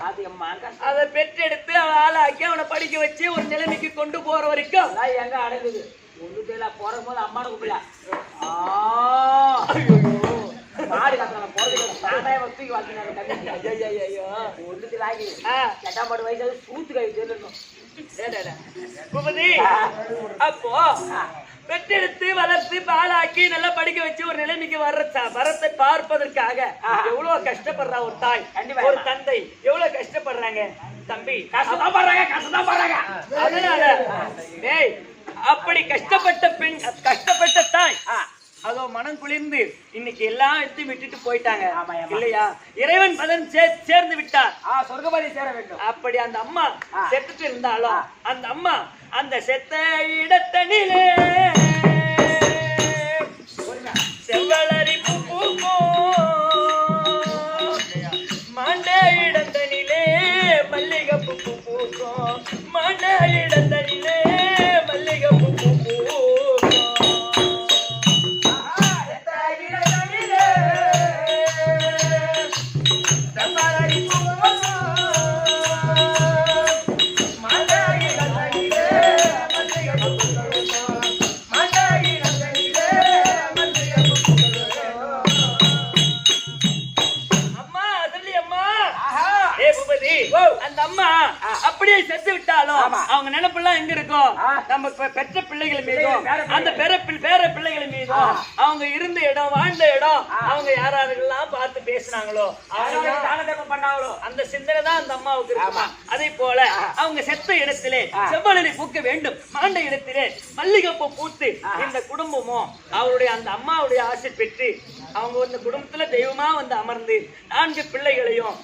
அதை பெற்றெடுத்து அவன் ஆளாக்கி அவனை படிக்க வச்சு ஒரு நிலைமைக்கு கொண்டு போற வரைக்கும் எங்க அடைந்தது ஒண்ணு தெரியல. போற போது அம்மானு கூப்பிடல மாடு கட்டணம் போறதுக்கு சாதாய வசதிக்கு வாழ்க்கை ஒண்ணுக்கு ஆகி எட்டாம் வயசாவது சூத்து கை தெரியும். அப்போ பெற்றெடுத்து வளர்த்து பாலாக்கி நல்லா படிக்க வச்சு ஒரு நிலைமைக்கு வரத்தை பார்ப்பதற்காக எவ்வளவு கஷ்டப்படுறா ஒரு தாய், ஒரு தந்தை எவ்வளவு கஷ்டப்படுறாங்க தம்பி. கஷ்டப்படுறாங்க. அதனால அப்படி கஷ்டப்பட்ட தாய் அதோ மனம் குளிர்ந்து இன்னைக்கு எல்லாம் எடுத்து விட்டுட்டு போயிட்டாங்க இல்லையா? இறைவன் பதன் சேர்ந்து விட்டார், சொர்க்கபாதி சேர வேண்டும். அப்படி அந்த அம்மா செத்துட்டு இருந்தாலும் அந்த அம்மா அந்த செத்த இடத்தனிலே செவ்வளரி மாண்ட இடத்தனிலே மல்லிகை பூ பூக்கும், மாண்ட இடத்தனிலே மல்லிகை பூ அந்த அம்மா அப்படியே செத்து விட்டாலும் அவங்க நினைப்பெல்லாம் எங்க இருக்கும்? நம்ம பெற்ற பிள்ளைகள் மீதும் அந்த பேர பிள்ளைகள் மீதும் அவங்க இருந்த இடம் வாழ்ந்த இடம் அவங்க யாரெல்லாம் பார்த்து பேசினாங்களோ பண்ணாங்களோ அந்த சிந்தனை தான் அந்த அம்மாவுக்கு இருக்குமா. அதே போல அவங்க செத்த இடத்திலே செவ்வளரி பூக்க வேண்டும், மாண்ட இடத்திலே மல்லிகைப்பூ பூத்து இந்த குடும்பமும் அவருடைய அந்த அம்மாவுடைய ஆசை பெற்று அவங்க இந்த குடும்பத்துல தெய்வமா வந்து அமர்ந்து 4 பிள்ளைகளையும்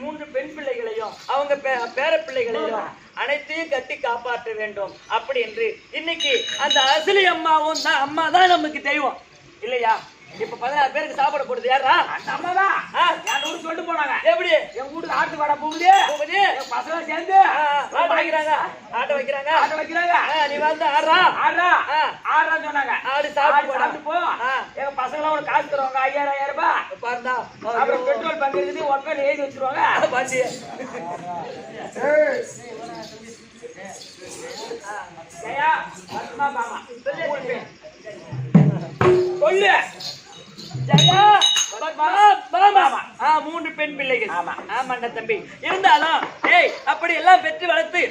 3 பெண் பிள்ளைகளையும் அவங்க பேர பிள்ளைகளையும் அனைத்தையும் கட்டி காப்பாற்ற வேண்டும். அப்படி என்று இன்னைக்கு அந்த அசலி அம்மாவும் தான் அம்மா தான் நமக்கு தெய்வம் இல்லையா? இப்ப 16 பேருக்கு சாப்பாடு போடுது யாரா? அந்த அம்மா தான். என் ஊருக்கு சொல்லிட்டு போனாங்க. எப்படி? என் வீட்டுக்கு ஆட்டு வாடா போகுது பசங்க சேர்ந்து ஆட்ட வைக்கிறாங்க. நீ வந்து ஆடுறான்னு சொன்னாங்க. ஆடு சாப்பிட்டு போ. எங்க பசங்க உனக்கு காசு தருவாங்க 5000 ரூபாய் பாருந்தா. அப்புறம் பெட்ரோல் பங்கு இருக்குது ஒர்க்கர் எழுதி வச்சிருவாங்க. பாத்தி ஜெயா பத்மா பாமா சொல்லு. ஜெயா பாமா 3 பெண் பிள்ளைகள். ஆமாண்ட தம்பி. இருந்தாலும் அப்படி எல்லாம் பெற்று வளர்த்து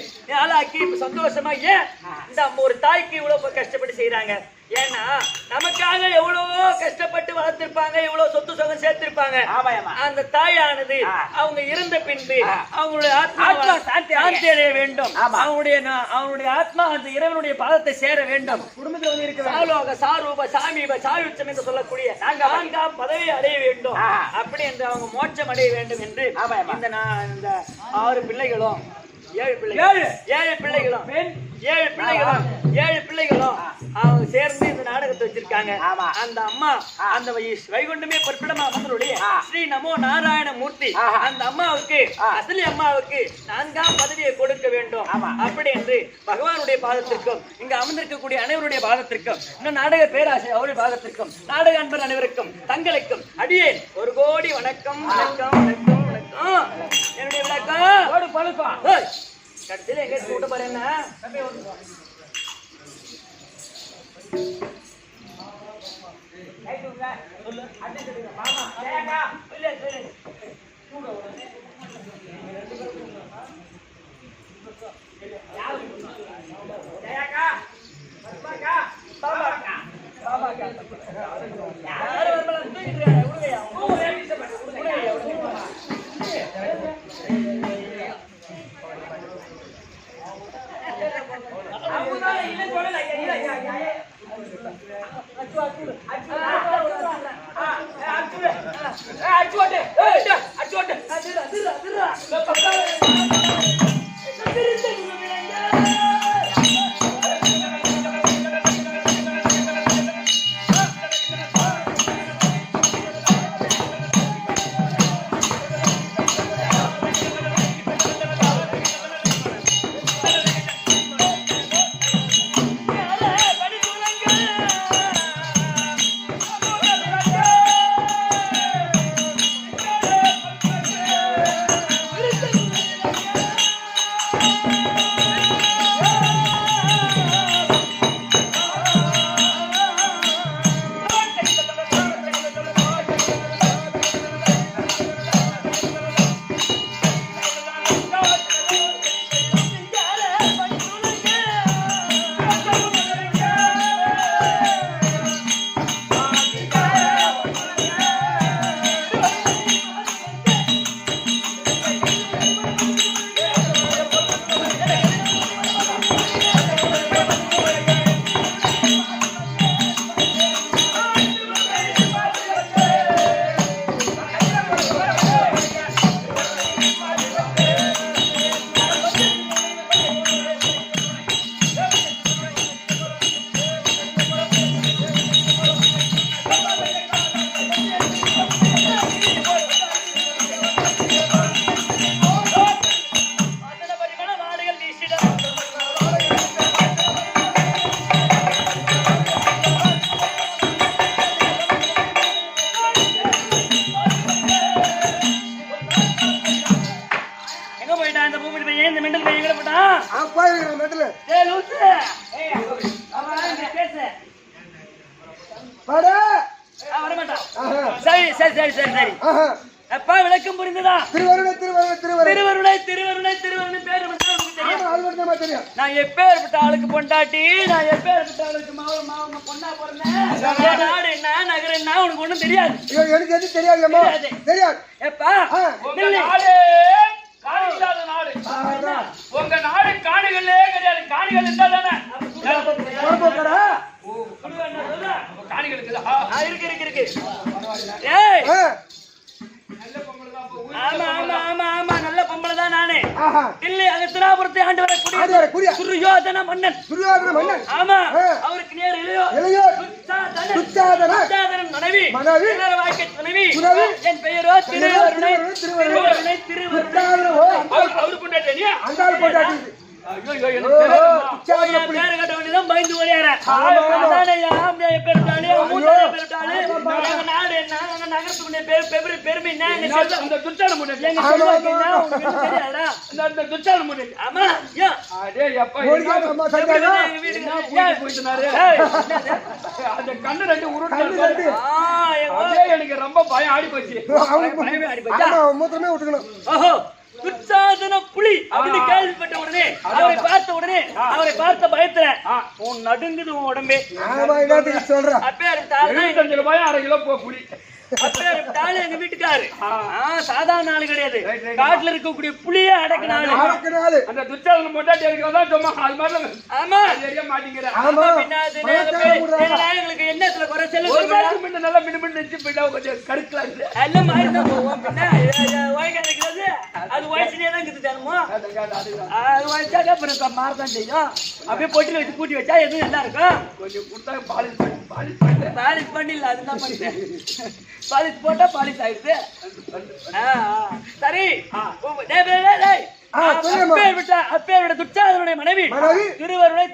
ஆளாக்கி சந்தோஷமா ஏன் இந்த ஒரு தாய்க்கு இவ்வளவு கஷ்டப்பட்டு செய்யறாங்க? ஏன்னா நமக்காக எவ்வளவோ கஷ்டப்பட்டு வளர்த்திருப்பாங்க, எவ்வளவு சொத்து சொகம் சேர்த்திருப்பாங்க. அந்த தாயானது அவங்க இருந்த பின்பு அவங்களுடைய ஆத்மா சாந்தி அடைய வேண்டும், அவங்களுடைய ஆத்மா அந்த இறைவனுடைய பாதத்தை சேர வேண்டும். குடும்பத்தில் வந்து இருக்கிற சாலோக சாரூப சாமீப சாயுச்சம் என்று சொல்லக்கூடிய 4ஆம் பதவியை அடைய வேண்டும். அப்படி என்று அவங்க மோட்சம் அடைய வேண்டும் என்று இந்த 6 பிள்ளைகளும் 7 பிள்ளைகளும் 7 பிள்ளைகளும் அவங்க சேர்ந்து இந்த நாடகத்தை வச்சிருக்காங்க. அந்த அம்மா அந்த வைகுண்டமே பொற்பிடமா அமர்ந்தருடைய ஸ்ரீ நமோ நாராயண மூர்த்தி அந்த அம்மாவுக்கு அசலி அம்மாவுக்கு 4ஆம் பதவியை கொடுக்க வேண்டும். அப்படி என்று பகவானுடைய பாதத்திற்கும் இங்க அமர்ந்திருக்கக்கூடிய அனைவருடைய பாதத்திற்கும் இன்னும் நாடக பேராசை அவருடைய பாதத்திற்கும் நாடக அன்பர் அனைவருக்கும் தங்களுக்கும் அடியேன் 1 கோடி வணக்கம் வணக்கம் வணக்கம் வணக்கம். என்னுடைய வணக்கம் கடைசியில எங்க கூட்ட பாரு என்ன சொல்லு. அப்பா விளக்கம் புரிந்ததா? திருவருணை தெரியும். நான் எப்பேற்பட்ட ஆளுக்கு பொண்டாட்டி, நான் எப்பேற்பட்ட ஆளுக்கு பொண்ணா பிறந்தேன், நாடு என்ன நகர் என்ன உனக்கு ஒண்ணும் தெரியாது. எனக்கு எது தெரியாது. எப்பா நாடு காணில்லாத நாடு. உங்க நாடு காணிகளே கிடையாது. காணிகள் இருந்தா தானே காணிகள் இருக்குதா? இருக்கு. ஏய் ஆமா நல்ல பொம்பளை தான் நானே. இல்லை அகத்திராபுரத்தை ஆண்டு வரக்கூடிய துரியோதன மன்னன். ஆமா அவருக்கு நேர் இளையோ துச்சாதனன் மனைவி வாய்க்க துணைவி. என் பெயரோ திருவருணை. அவரு கொண்டாட்டியா? பேரு கட்ட வேண்டியதான் பயந்து ஓடியாரு. நாடு என்ன நகரத்துக்குரிய பெருமை ஆமா கண்ணு ரெண்டு எனக்கு ரொம்ப பயம் ஆடி போச்சு. மூத்திரமே விட்டுக்கணும். ஓஹோ துச்சாதன புலி அப்படின்னு கேள்விப்பட்ட உடனே அவரை பார்த்த பயத்துல உன் நடுங்குது உன் உடம்பே. சொல்றேன் அப்பே பயம் 1/2 கிலோ புலி. எங்க வீட்டுக்காரு சாதாரண ஆளு கிடையாது. காட்டுல இருக்கக்கூடிய புளிய அடக்கினாலு. அந்த துச்சாதன பொண்டாட்டி இருக்கிறதா சும்மா அது மாதிரி. ஆமா தெரிய மாட்டேங்கிறேன். எங்களுக்கு என்னத்துல குறை செல்ல நல்லா மின்னு கொஞ்சம் கருக்கலாம் எல்லாம் மாறிதான் போவோம். பின்ன வயக்காது அது வயசுலயே தான் இருக்குது தினமோ. அது வயசாக அப்புறம் மாறதான் செய்யும். அப்படியே பொட்டில வச்சு கூட்டி வச்சா எதுவும் நல்லா இருக்கும். கொஞ்சம் கொடுத்தா பாலிஷ் பண்ணிடல. அதுதான் பண்ணிட்டேன். பாலிஷ் போட்டா பாலிஷ் ஆயிடுது. சரி அப்பேரோட துச்சாதனுடைய மனைவி திருவருணை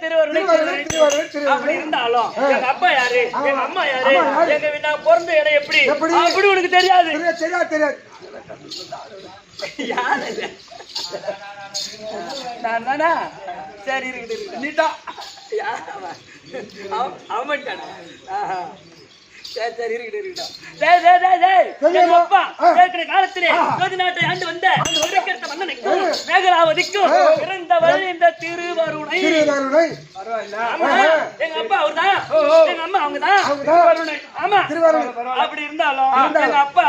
அப்படி இருந்தாலும் எங்க அப்பா யாரு எங்க அம்மா யாரு எங்க நான் பிறந்த இடம் எப்படி அப்படி உனக்கு தெரியாது. யாரு நான் தானா? சரி இருக்குது நீட்டா அவன் காலத்திலே நாட்டை ஆண்டு வந்த மன்னனுக்கும் மேகலாவதிக்கும் பிறந்தவள் இந்த திருவருணை. பரவாயில்ல. ஆமா, எங்க அப்பா அவர்தான், எங்க அம்மா அவங்கதான். அவங்கதான். ஆமா, திருவாரூர். அப்படி இருந்தாலும் எங்க அப்பா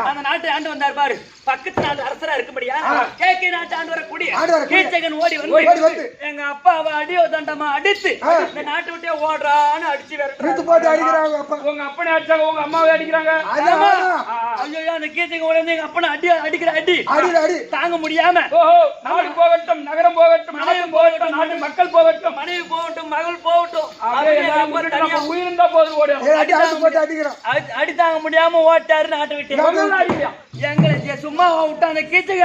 அந்த நாட்டை ஆண்டு வந்தார் பாரு. பக்கத்து நாட்டு அரசரா இருக்கும்படியா கேகே நாட்டு ஆண்டு வரக்கூடிய கீச்சகன் ஓடி வந்து எங்க அப்பாவை அடியோ தண்டமா அடித்து இந்த நாட்டை விட்டே ஓடுறான்னு அடிச்சு இழுத்து போட்டு அடிக்கிறாங்க அப்பா. உங்க அப்பனை அடிச்சாங்க, உங்க அம்மாவை அடிக்கிறாங்க. ஐயோ, அந்த கீச்சகன் ஓடி வந்து எங்க அப்பனை அடிக்கிற அடி அடி தாங்க முடியாம நாடு போகட்டும், நகரம் போகட்டும், நாடும் போகட்டும், நாட்டு மக்கள் போகட்டும், மனைவி போகட்டும், மகள் போகட்டும், உயிர்ந்தா போதும் ஓடி போட்டு அடிக்கிறோம். அடி தாங்க முடியாம ஓட்டாரு நாட்டை விட்டு. எங்களை சும்மா விட்டா அந்த கீச்சக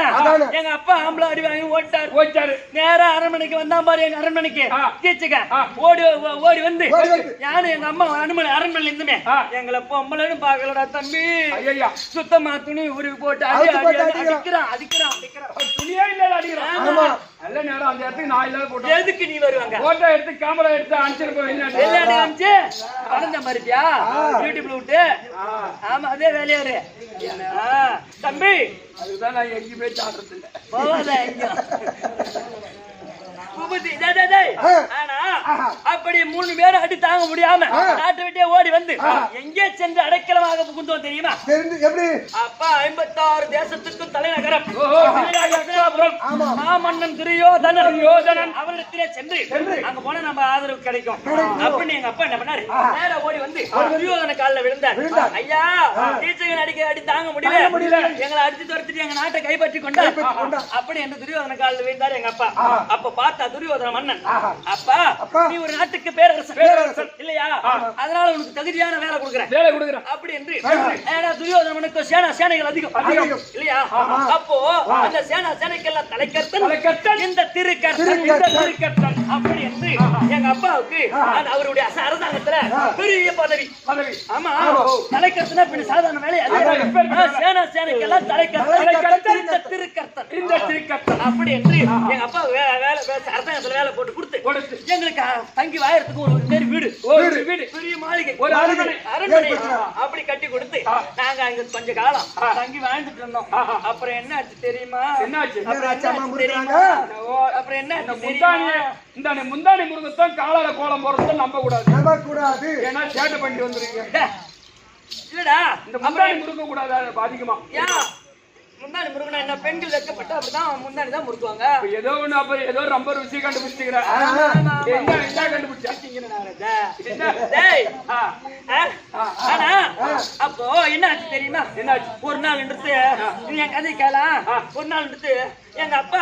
எங்க அப்பா ஆம்பளை அடி வாங்கி ஓட்டாரு. நேரா அரண்மனைக்கு வந்தா பாரு. எங்க அரண்மனைக்கு கீச்சக ஓடி வந்து யாரும் எங்க அம்மா அரண்மனையில இருந்துமே எங்களை பொம்பளைன்னு பாக்கலடா தம்பி. சுத்தமா துணி உருவி போட்டு அடிக்கிறான். துணியா இல்ல அடிக்கிறான். நல்ல நேரம் அந்த இடத்துக்கு நான் இல்லாத போட்டோம். எதுக்கு நீ வருவாங்க? போட்டோ எடுத்து கேமரா எடுத்து அனுப்பிச்சிருப்போம். அனுப்பிச்சு வளர்ந்த மாதிரியா யூடியூப்ல விட்டு. ஆமா, அதே வேலையாரு தம்பி. அதுதான் நான் எங்கேயுமே சாடுறது இல்லை. போவாத ஆனா அப்படி 3 பேரும் அடி தாங்க முடியாம நாட்டை விட்டே ஓடி வந்து எங்கே சென்று அடைக்கலமாக புகுந்தோம் தெரியுமா? அப்பா 56 தேசத்துக்கும் தலைநகரம் மாமன்னன் துரியோதனன் அவரிடத்திலே சென்று அங்க போனா நம்ம ஆதரவு கிடைக்கும் அப்படின்னு எங்க அப்பா என்ன பண்ணாரு, நேரா ஓடி வந்து துரியோதன காலில் விழுந்தார். ஐயா, கீச்சகன் அடி தாங்க முடியல, எங்களை அடிச்சு துரத்திட்டு எங்க நாட்டை கைப்பற்றி கொண்டார் அப்படி என்று துரியோதன காலில் விழுந்தார் எங்க அப்பா. அப்ப பார்த்தா துரியோதன மன்னன், அப்பா நீ ஒரு நாட்டுக்கு பேரரசன் இல்லையா, அதனால உனக்கு தகுதியான வேலை கொடுக்குறேன் அப்படி என்று. ஏன்னா துரியோதனனுக்கு சேனைகள் அதிகம் இல்லையா, அப்போ அந்த சேனைக்கெல்லாம் தலைக்கர்த்தன் இந்த திருக்கர்த்தன் அப்படி என்று எங்க அப்பாவுக்கு அவருடைய அரசாங்கத்துல பெரிய பதவி. ஆமா, தலைக்கர்த்தனா பின்ன சாதாரண வேலை சேனைக்கெல்லாம் தலைக்கர்த்தன் இந்த திருக்கர்த்தன் அப்படி என்று எங்க அப்பா அரசாங்கத்துல வேலை போட்டு கொடுத்து எங்களுக்கு தங்கி வாயறதுக்கு ஒரு வீடு பெரிய மாளிகை ஒரு அரண்மனை அப்படி கட்டி கொடுத்து நாங்க அங்க கொஞ்ச காலம் தங்கி வாழ்ந்துட்டு இருந்தோம். அப்புறம் என்ன ஆச்சு தெரியுமா? அப்புறம் என்ன முந்தானி முருகத்தான் காலால கோலம் போறதும் நம்ப கூடாது. ஏன்னா சேட்டை பண்ணி வந்துருக்கீங்க. இல்லடா, இந்த முந்தானி முருக கூடாது பாதிக்குமா? முந்தானி முருகனா என்ன பெண்கள் வைக்கப்பட்ட அப்படிதான் முந்தானி தான் முறுக்குவாங்க. ஏதோ ஒண்ணு அப்ப ஏதோ ரொம்ப ருசி கண்டுபிடிச்சிக்கிறேன். ஆனா அப்போ என்ன ஆச்சு தெரியுமா? ஒரு நாள் எடுத்து என் கதை கேலாம். ஒரு நாள் எடுத்து எங்க அப்பா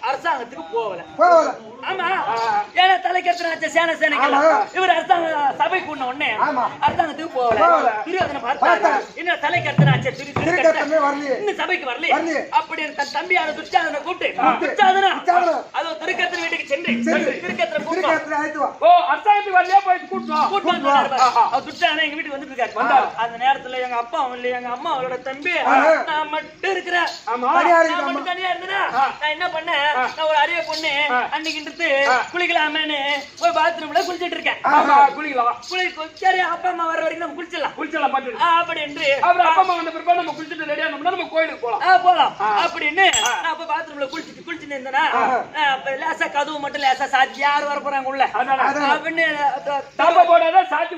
அரசாங்கத்துக்கு போகல. ஆமா, ஏன்னா தலைக்கர்த்தனாச்ச சேனைக்கெல்லாம் இவர் அரசாங்க சபை கூடின உடனே அரசாங்கத்துக்கு போகல. துரியோதனை பார்த்தாரு, என்ன தலைக்கர்த்தனாச்ச இன்னும் சபைக்கு வரல. அப்படி தன் தம்பியான துச்சாதனை கூப்பிட்டு துச்சாதனா அதோ திருக்கர்த்தன் வீட்டுக்கு சென்று திருக்கர்த்தனை கூப்பிட்டு அரசாங்கத்துக்கு வரலையா போய் கூப்பிட்டு துச்சாதனை எங்க வீட்டுக்கு வந்துட்டு இருக்காரு. அந்த நேரத்துல எங்க அப்பா இல்ல, எங்க அம்மா அவளோட தம்பி நான் மட்டும் இருக்கிறேன். நான் மட்டும் தனியா இருந்தேன்னா நான் என்ன பண்ணேன், நான் ஒரு அரிய பொண்ணு அன்னைக்கு குளிக்கலாமேன்னு போய் பாத்ரூம்ல குளிச்சிட்டு இருக்கேன். சரி, அப்பா அம்மா வர வரைக்கும் நம்ம குளிச்சிடலாம் அப்படி என்று அப்பா அம்மா வந்த பிறகு நம்ம குளிச்சுட்டு ரெடியா நம்ம கோயிலுக்கு போலாம் அப்படின்னு நான் அப்ப பாத்ரூம்ல குளிச்சுட்டு இருந்தேன்னா லேசா கதவு மட்டும் லேசா சாத்தி யாரு வர போறாங்க உள்ள அப்படின்னு சாத்தி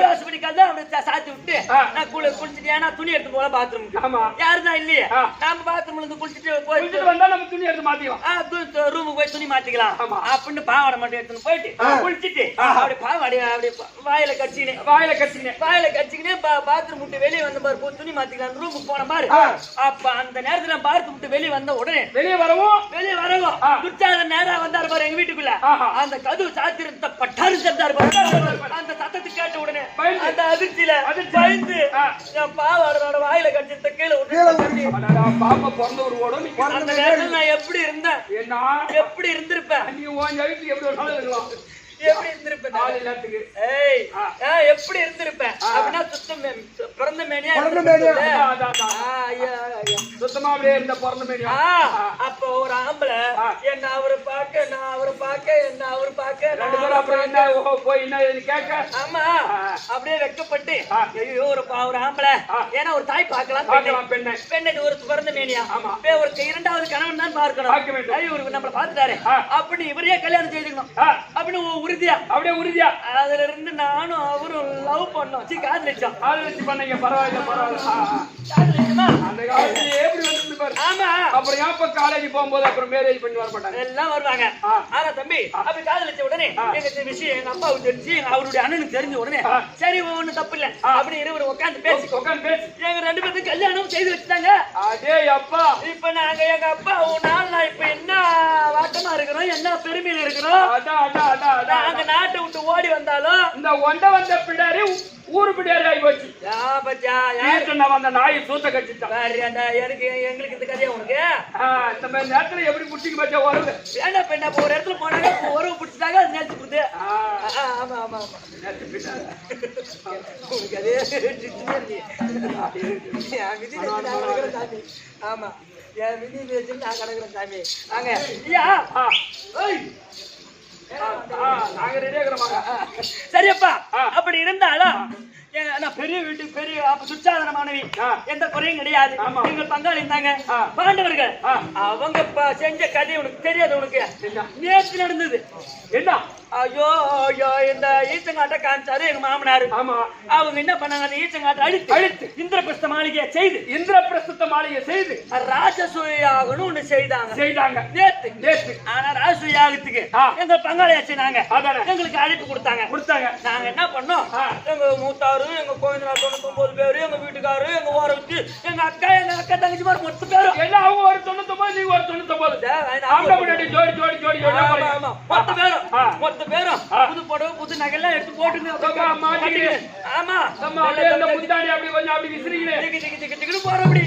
வாசப்படி கதை சாத்தி விட்டு நான் குளிச்சுட்டு ஏன்னா துணி எடுத்து போல பாத்ரூமுக்கு யாருதான் இல்லையே, நாம பாத்ரூம்ல இருந்து குளிச்சுட்டு வந்தா நம்ம துணி எடுத்து மாத்திக்கலாம், ரூமுக்கு போய் துணி மாத்திக்கலாம் அப்படின்னு பாவாடை மட்டும் எடுத்துன்னு போயிட்டு குளிச்சுட்டு அப்படி பாவாடை அப்படி வாயில கடிச்சுக்கினே பாத்ரூம் விட்டு வெளியே வந்த பாரு துணி மாத்திக்கலாம் ரூமுக்கு போன பாரு. அப்ப அந்த நேரத்துல பாத்ரூம் விட்டு வெளியே வந்த உடனே வெளியே வரவும் துச்சாதன் நேரா வந்தாரு பாரு எங்க வீட்டுக்குள்ள. அந்த கதவு சாத்திரத்தை பட்டாரு செத்தாரு பாரு. அந்த சத்தத்தை கேட்ட உடனே அந்த அதிர்ச்சியில பயந்து பாவாடோட வாயில கடிச்சத கீழே பாப்பா பிறந்த ஒரு ஓடும். அந்த நேரத்துல நான் எப்படி இருந்தேன், எப்படி இருந்திருப்பேன், நீ உன் ஜெயித்து எப்படி ஒரு நாள் இருக்கலாம், எப்படி இருந்திருப்பேன் எப்படி இருந்திருப்பேன் அப்படின்னா பிறந்த மேனியா சுத்தமா அப்படியே இருந்த பிறந்த மேனியா. அப்போ ஒரு ஆம்பளை என்ன அவரை பார்க்க நான் அவரை பார்க்க என்ன அவரு பார்க்க ரெண்டு பேரும் அப்புறம் என்ன போய் என்ன கேட்க. ஆமா, அப்படியே வெக்கப்பட்டு ஐயோ ஒரு ஆம்பளை ஏன்னா ஒரு தாய் பார்க்கலாம் பெண்ணை ஒரு பிறந்த மேனியா ஒரு இரண்டாவது கணவன் தான் பார்க்கணும். ஐயோ நம்மளை பார்த்துட்டாரு அப்படின்னு இவரையே கல்யாணம் செய்துக்கணும். இருப்பேன்னு உறுதியா அப்படியே உறுதியா அதுல இருந்து நானும் அவரும் லவ் பண்ணோம் காதலிச்சோம் பண்ணீங்க பரவாயில்ல காதலிச்சோமா அந்த காலத்துல எப்படி வந்து பாரு ஆமா அப்புறம் ஏப்ப காலேஜ் போகும்போது அப்புறம் மேரேஜ் பண்ணி வர மாட்டாங்க எல்லாம் வருவாங்க ஆனா தம்பி அப்படி காதலிச்ச உடனே எங்க விஷயம் எங்க அப்பாவுக்கு தெரிஞ்சு அவருடைய அண்ணனுக்கு தெரிஞ்ச உடனே சரி ஒண்ணு தப்பு இல்ல அப்படி இருவர் உட்காந்து பேசி எங்க 2 பேருக்கு கல்யாணம் செய்து வச்சுட்டாங்க அதே அப்பா இப்ப நாங்க எங்க அப்பா நான் இப்ப என்ன வாட்டமா இருக்கிறோம் என்ன பெருமையில இருக்கிறோம் நாங்க நாட்டை விட்டு ஓடி வந்தாலும் இந்த வந்த பின்னாடி ஊரு பின்னாடி ஆகி போச்சு வந்த நாய் சூத்த கட்டிட்டான் எங்களுக்கு இந்த கதையா உனக்கு இந்த மாதிரி நேரத்துல எப்படி புடிச்சிக்கு பச்சா உறவு வேணா பெண்ணா ஒரு இடத்துல போனாங்க உறவு பிடிச்சிட்டாங்க அது நேற்று கொடுத்து ஆமா ஆமா ஆமா உனக்கு அதே சாமி ஆமா என் விதி வச்சு நான் கிடக்குறேன் சாமி நாங்க ஐயா நாங்க ரெடியா இருக்கிறோம் சரியப்பா அப்படி இருந்தாலும் நான் பெரிய வீட்டுக்கு பெரிய சுற்றாதன மாணவி எந்த குறையும் கிடையாது எங்கள் பங்காளி இருந்தாங்க பாண்டவர்கள் அவங்க செஞ்ச கதை உனக்கு தெரியாது உனக்கு நேற்று நடந்தது என்ன ஐயோ ஐயோ இந்த ஈச்சங்காட்டை காமிச்சாரு எங்க மாமனாரு அவங்க என்ன பண்ணாங்க அந்த ஈச்சங்காட்டை அழித்து இந்திரபிரஸ்த மாளிகையை செய்து ராஜசூயாகணும் ஒண்ணு செய்தாங்க நேத்து ஆனா ராஜசூயாகத்துக்கு எங்க பங்காளியாச்சு நாங்க எங்களுக்கு அழைப்பு கொடுத்தாங்க நாங்க என்ன பண்ணோம் எங்க மூத்தாரு எங்க கோவிந்தனார் 99 பேரு எங்க வீட்டுக்காரு எங்க ஓர வச்சு எங்க அக்கா தங்கச்சி மாதிரி மொத்த பேரும் எல்லாம் அவங்க ஒரு 99 நீங்க ஒரு 99 ஜோடி மொத்த பேரும் புது புடவை புது நகைலாம் எடுத்து போட்டுங்க ஆமா முந்தாடி அப்படி கொஞ்சம் அப்படி விசிறீங்களே போறபடி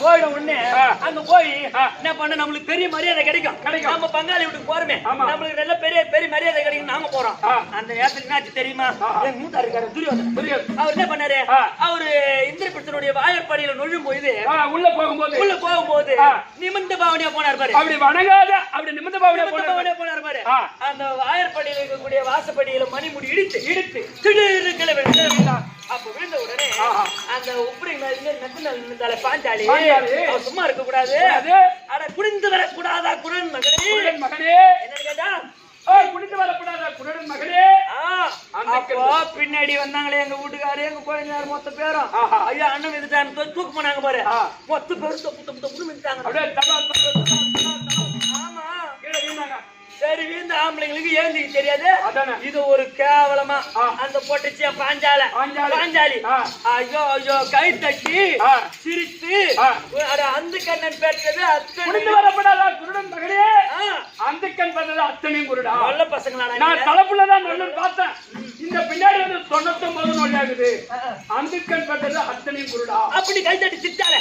போயிடும் உடனே அங்க போய் என்ன பண்ண நம்மளுக்கு பெரிய மரியாதை கிடைக்கும் நம்ம பங்காளி வீட்டுக்கு போறோமே நம்மளுக்கு நல்ல பெரிய மரியாதை கிடைக்கும் நாம போறோம் அந்த நேரத்துல என்னாச்சு தெரியுமா எங்க மூத்தாரு இருக்காரு துரியோதனன் அவர் என்ன பண்ணாரு அவரு இந்திரபிரஸ்தனுடைய வாயற்படியில நுழையும் போது உள்ள போகும்போது நிமிர்ந்த பாவனையா போனார் பாரு அப்படி வணங்காத அப்படி நிமிர்ந்த பாவனையா போனார் பாரு அந்த வாயற்படியில இருக்கக்கூடிய வாசப்படியில மணிமுடி இடித்து திடீர்னு கிளம்பி அப்ப விழுந்த உடனே அந்த உப்புரை நெத்தினால பாஞ்சாலி சும்மா இருக்க கூடாது அட குடிந்து வரக்கூடாதா குரன் மகனே என்னன்னு கேட்டா குடித்து வரக்கூடாதா குரன் மகனே பின்னாடி வந்தாங்களே எங்க வீட்டுக்காரு எங்க குழந்தையாரு மொத்த பேரும் ஐயா அண்ணன் விழுந்துட்டாங்க தூக்கு போனாங்க பாரு மொத்த பேரும் தொப்பு விழுந்துட்டாங்க ஆமா சரி வீழ்ந்த ஆம்பளைங்களுக்கு ஏந்திக்க தெரியாது இது ஒரு கேவலமா அந்த பொட்டச்சிய பாஞ்சாலி ஐயோ கை தட்டி சிரித்து அந்த கண்ணன் பெற்றது வரப்படாதா குருடன் மகனே அந்த கண் பண்ணது அத்தனையும் குருடா நல்ல பசங்களா நான் தலைப்புள்ளதான் நல்ல பார்த்தேன் இந்த பின்னாடி வந்து 99 நோயாகுது அந்த கண் பண்ணது அத்தனையும் குருடா அப்படி கை தட்டி சிரிச்சாலே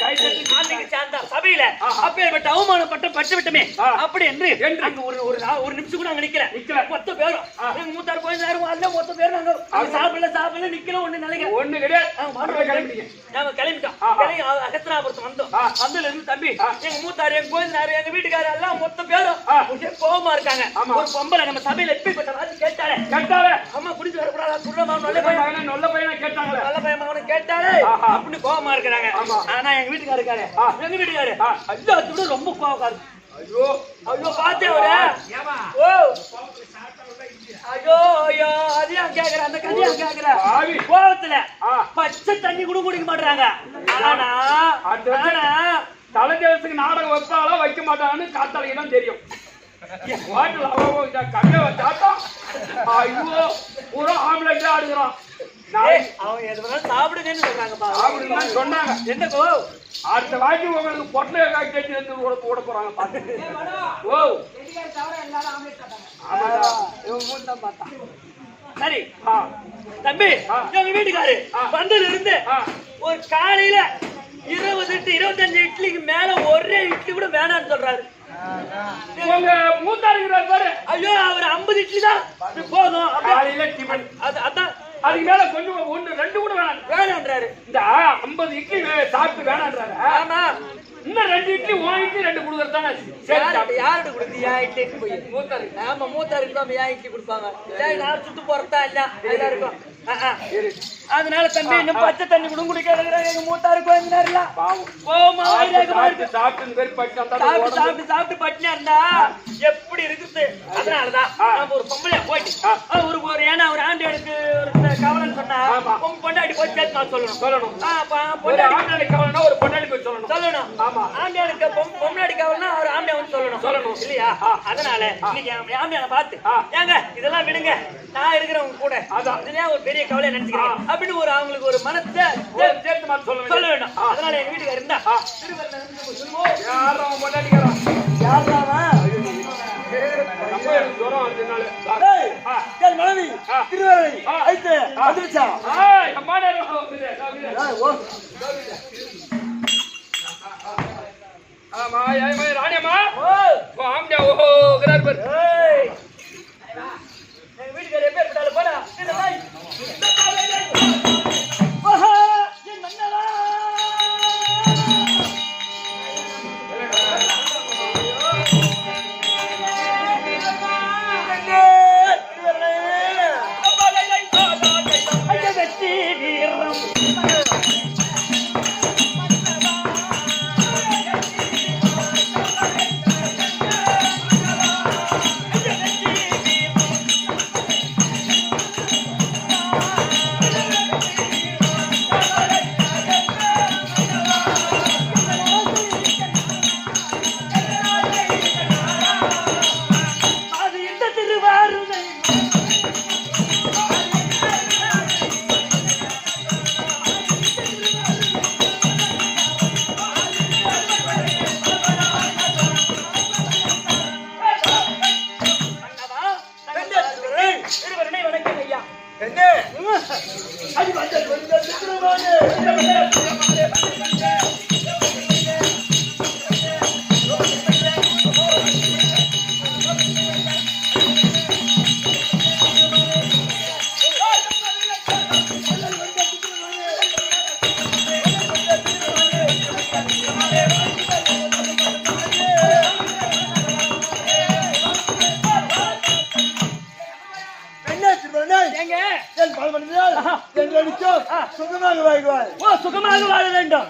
சாந்தா சபையில அப்பேற்பட்ட அவமானப்பட்ட பட்டு விட்டமே அப்படி என்று அங்க ஒரு நிமிஷம் கூட அங்க நிக்கல மொத்த பேரும் எங்க மூத்தார் கோயிலாரும் அல்ல மொத்த பேரும் நாங்க சாப்பிடல நிக்கல ஒண்ணு கிடையாது நாங்க கிளம்பிட்டோம் அகத்தனாபுரத்து வந்தோம் வந்ததுல இருந்து தம்பி எங்க மூத்தார் எங்க கோயிலாரு எங்க வீட்டுக்காரு எல்லாம் மொத்த பேரும் கோபமா இருக்காங்க ஒரு பொம்பளை நம்ம சபையில எப்படிப்பட்ட வாசி கேட்டாலே அம்மா குடிச்சு வரக்கூடாதா குருடமா நல்ல பையனை கேட்டாங்க நல்ல பையன் மகனை கேட்டாலே அப்படின்னு கோபமா இருக்கிறாங்க ஆனா எங்க வீட்டுக்காரு இருக்காரு எல்லாத்தோட ரொம்ப கோபக்காரு ஐயோ பாத்தே ஐயோ அதையும் கேக்குற அந்த கதையும் கேக்குற கோபத்துல பச்சை தண்ணி கூட குடிக்க மாட்டாங்க ஆனா தலை தேவத்துக்கு நாடகம் வைப்பாளா வைக்க மாட்டாங்கன்னு காத்தாலைக்கு தான் தெரியும் கண்ணை வச்சாட்டா ஐயோ பூரா ஆம்பளைக்கு ஆடுகிறான் அவன் எதுனாலும் சாப்பிடுங்கன்னு சொல்றாங்க சொன்னாங்க என்ன அடுத்த வாக்கி உங்களுக்கு பொட்டலை கேட்டு வந்து ஓட போறாங்க சரி தம்பி எங்க வீட்டுக்காரு வந்ததுல இருந்து ஒரு காலையில 20-25 இட்லிக்கு மேல ஒரே இட்லி கூட வேணாம்னு சொல்றாரு உங்க மூத்தாருங்கிறார் பாரு ஐயோ அவர் 50 இட்லி தான் போதும் காலையில டிபன் அதான் அதுக்கு மேல கொஞ்சம் 1-2 கூட வேணான்றாரு இந்த 50 இட்லி சாப்பிட்டு வேணான்றாரு ஆமா இன்னும் 2 இட்லி 1 இட்லி 2 கொடுக்கறதானே யாருக்கு கொடுத்து ஏன் இட்லி போய் மூத்தாருக்கு ஆமா மூத்தாருக்கு தான் ஏன் இட்லி கொடுப்பாங்க நான் சுட்டு போறதா இல்ல எல்லாருக்கும் அதனால தம்பி இன்னும் பச்சை தண்ணி கூட குடிக்கிறாங்க எங்க மூத்தாருக்கு வந்தாருல போமா சாப்பிட்டு பட்டினா இருந்தா எப்படி இருக்குது அதனாலதான் நம்ம ஒரு பொம்பளையா போயிட்டு ஒரு ஏன்னா ஒரு ஆண்டு எனக்கு ஒரு கவலைன்னு சொன்னா பொண்டாடி போய் சேர்த்து சொல்லணும் பொண்டாடி கவலைன்னா ஒரு பொண்டாடி போய் சொல்லணும் ஆமா ஆண்டியானுக்கு பொம்னாடி கவலைன்னா ஒரு ஆம்பியா வந்து சொல்லணும் இல்லையா அதனால இன்னைக்கு ஆம்பியான பார்த்து ஏங்க இதெல்லாம் விடுங்க நான் இருக்கிறேன் உங்க கூட அதான் ஒரு பெரிய கவலையை நினைச்சுக்கிறேன் அப்படின்னு ஒரு அவங்களுக்கு ஒரு மனத்தை சேர்த்து சொல்ல வேண்டும் அதனால எங்க வீட்டுக்கு இருந்தா மனைவி திருவரை ஐந்து வந்துருச்சா ஆமா ராணியம்மா ஆம்டா ஓஹோ கிரார் எங்க வீட்டுக்கு எப்ப எப்படாலும் போடா சுகமாக வாழ வேண்டும்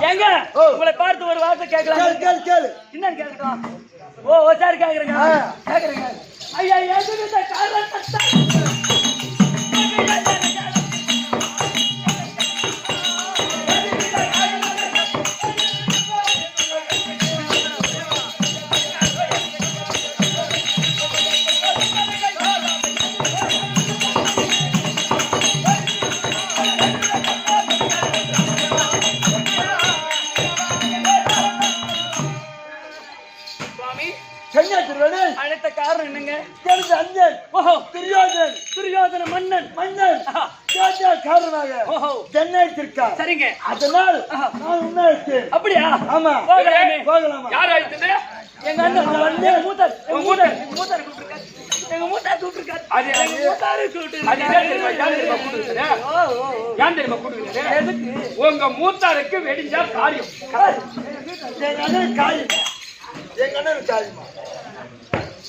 எங்க உங்களை பார்த்து ஒரு வார்த்தை கேட்கலாம் கேளு என்னன்னு கேட்கட்டும் ஓ சார் கேக்குறேங்க ஐயா அழைத்த காரணம் என்னங்க துரியோதன மன்னன் காரணமாக தென்னாயிருக்கார் சரிங்க அதனால் நான் உண்மையிருக்கேன் அப்படியா ஆமா போகலாமா யார் ஆயிடுது எங்க அண்ணன் மூத்தார் கூப்பிட்டுருக்காரு எங்க மூத்தார் கூப்பிட்டுருக்காரு உங்க மூத்தாருக்கு வெடிஞ்சா காரியம் எங்க அண்ணன் காரியமா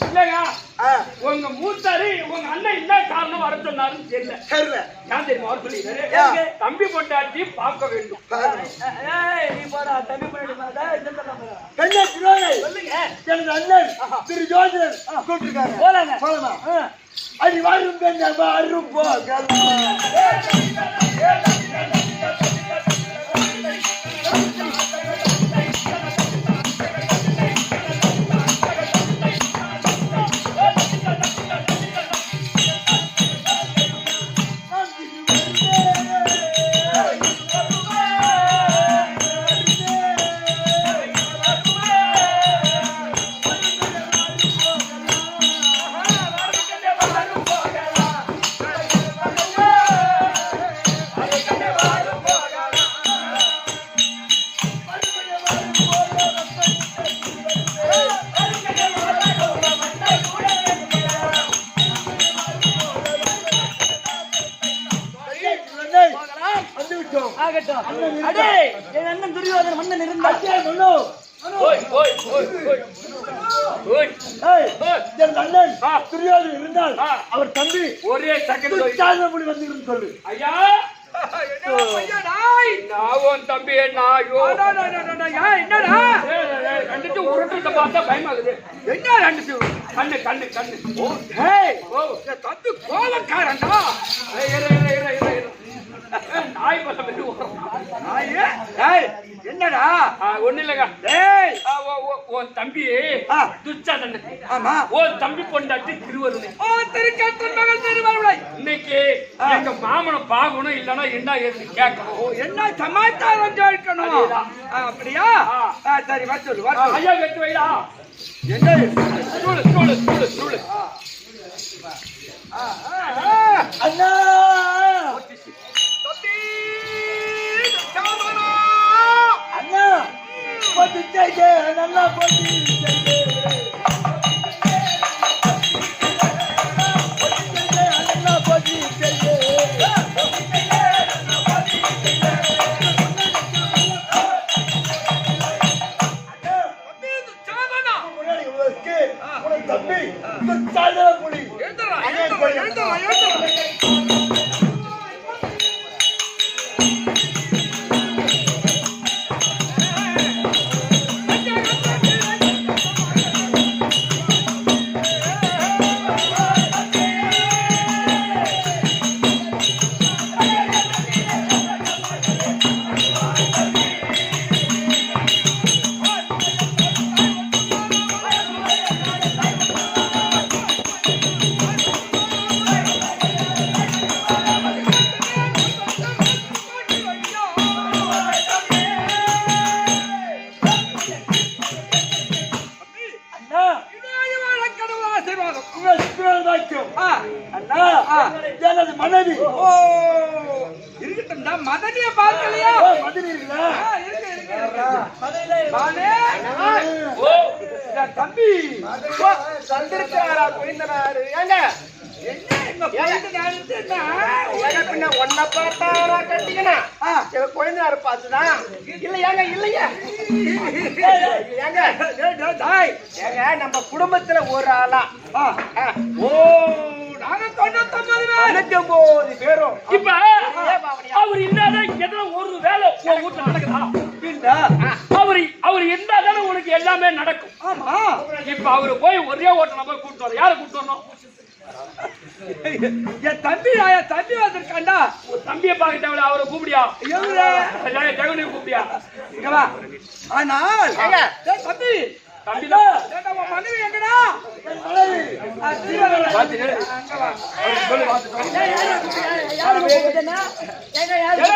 இல்லையா உங்க மூத்தாரு உங்க அண்ணன் என்ன காரணம் வர சொன்னாருன்னு தெரியல நான் தெரியுமா அவர் சொல்லிடுறாரு தம்பி பொண்டாட்டி பார்க்க வேண்டும் நீ போடா தம்பி பொண்டாட்டி சொல்லுங்க எனது அண்ணன் திரு ஜோதிடர் கூப்பிட்டுருக்காங்க போலாமா அடி வாரும் அரும் போ என் அண்ணன் துரியோதன மன்னன் இருந்தா ஓய். ஏய், ஓய். என் அண்ணன் ஆ. துரியோதனன் இருந்தால் ஆ. அவர் தம்பி ஒரே செகண்ட் துச்சாதனபுரி வந்து சொல்லு. ஐயா என்ன பையா டாய் நான் உன் தம்பி நாயோ என்னடா கண்டுட்டு உருட்டுறத பார்த்தா பயமாகுது. என்ன ரெண்டு கண்ணு கண்ணு கண்ணு ஓ ஹேய் ஓ தந்து கோலக்காரன்டா ஏய், இரு. நாய் பல்ல மாதிரி ஓடுறான். நாயே டேய் என்னடா ஒண்ணு இல்லைங்க. டேய் உன் தம்பி ஆ. துச்சாதனன். ஆமா உன் தம்பி பொண்டாட்டி திருவருணை. ஓ திருக்கட்டன் மகன் திருவருளை இன்னைக்கு எங்க மாமனை பார்க்கணும், இல்லன்னா என்ன ஏதுன்னு கேட்கணும். ஓ என்ன சமாச்சாரம் கேட்கணும் அதேதான். அப்படியா சரி வர சொல்லு வர சொல்லு ஐயா கட்டு வைடா. என்ன சூடு. அண்ணா தம்பி சாமனா அண்ணா போட்டு செய்து நல்லா போட்டு நல்லா போட்டு செய்து தம்பி துச்சாதனபுரி எழுந்தடா எழுந்தடா எனது மனைவி ஓ இருக்கட்டும்டா மதனிய பார்க்கலையா மதுரை இருக்குதா பாலே ஓ தம்பி சந்திருக்காரா கோயந்தனாரு ஏங்க என்ன எங்க கோயந்தனாரு பின்ன ஒன்ன பார்த்தாரா கட்டிக்கனா குழந்தையாரு பார்த்துதான் இல்லையாங்க இல்லையா ஏங்க நம்ம குடும்பத்துல ஒரு ஆளா ஓ நாங்க 99 பேரும் இப்ப அவர் இல்லாதான் எதனா ஒரு வேலை உன் வீட்டுல நடக்குதா? அவர் இருந்தாதானே உனக்கு எல்லாமே நடக்கும். ஆமா இப்ப அவரு போய் ஒரே ஓட்டல போய் கூட்டு வர யாரை கூட்டு வரணும்? என் தம்பி வந்திருக்காண்டா தம்பியை பார்க்க தேவையில்ல, அவரை கூப்பிடியா? எவரு ஜெகனை கூப்பிடியா? இங்க வா ஆனால் தம்பி தம்பிதான் உன் மனைவி எங்கடா பாத்துட்டு அங்க வா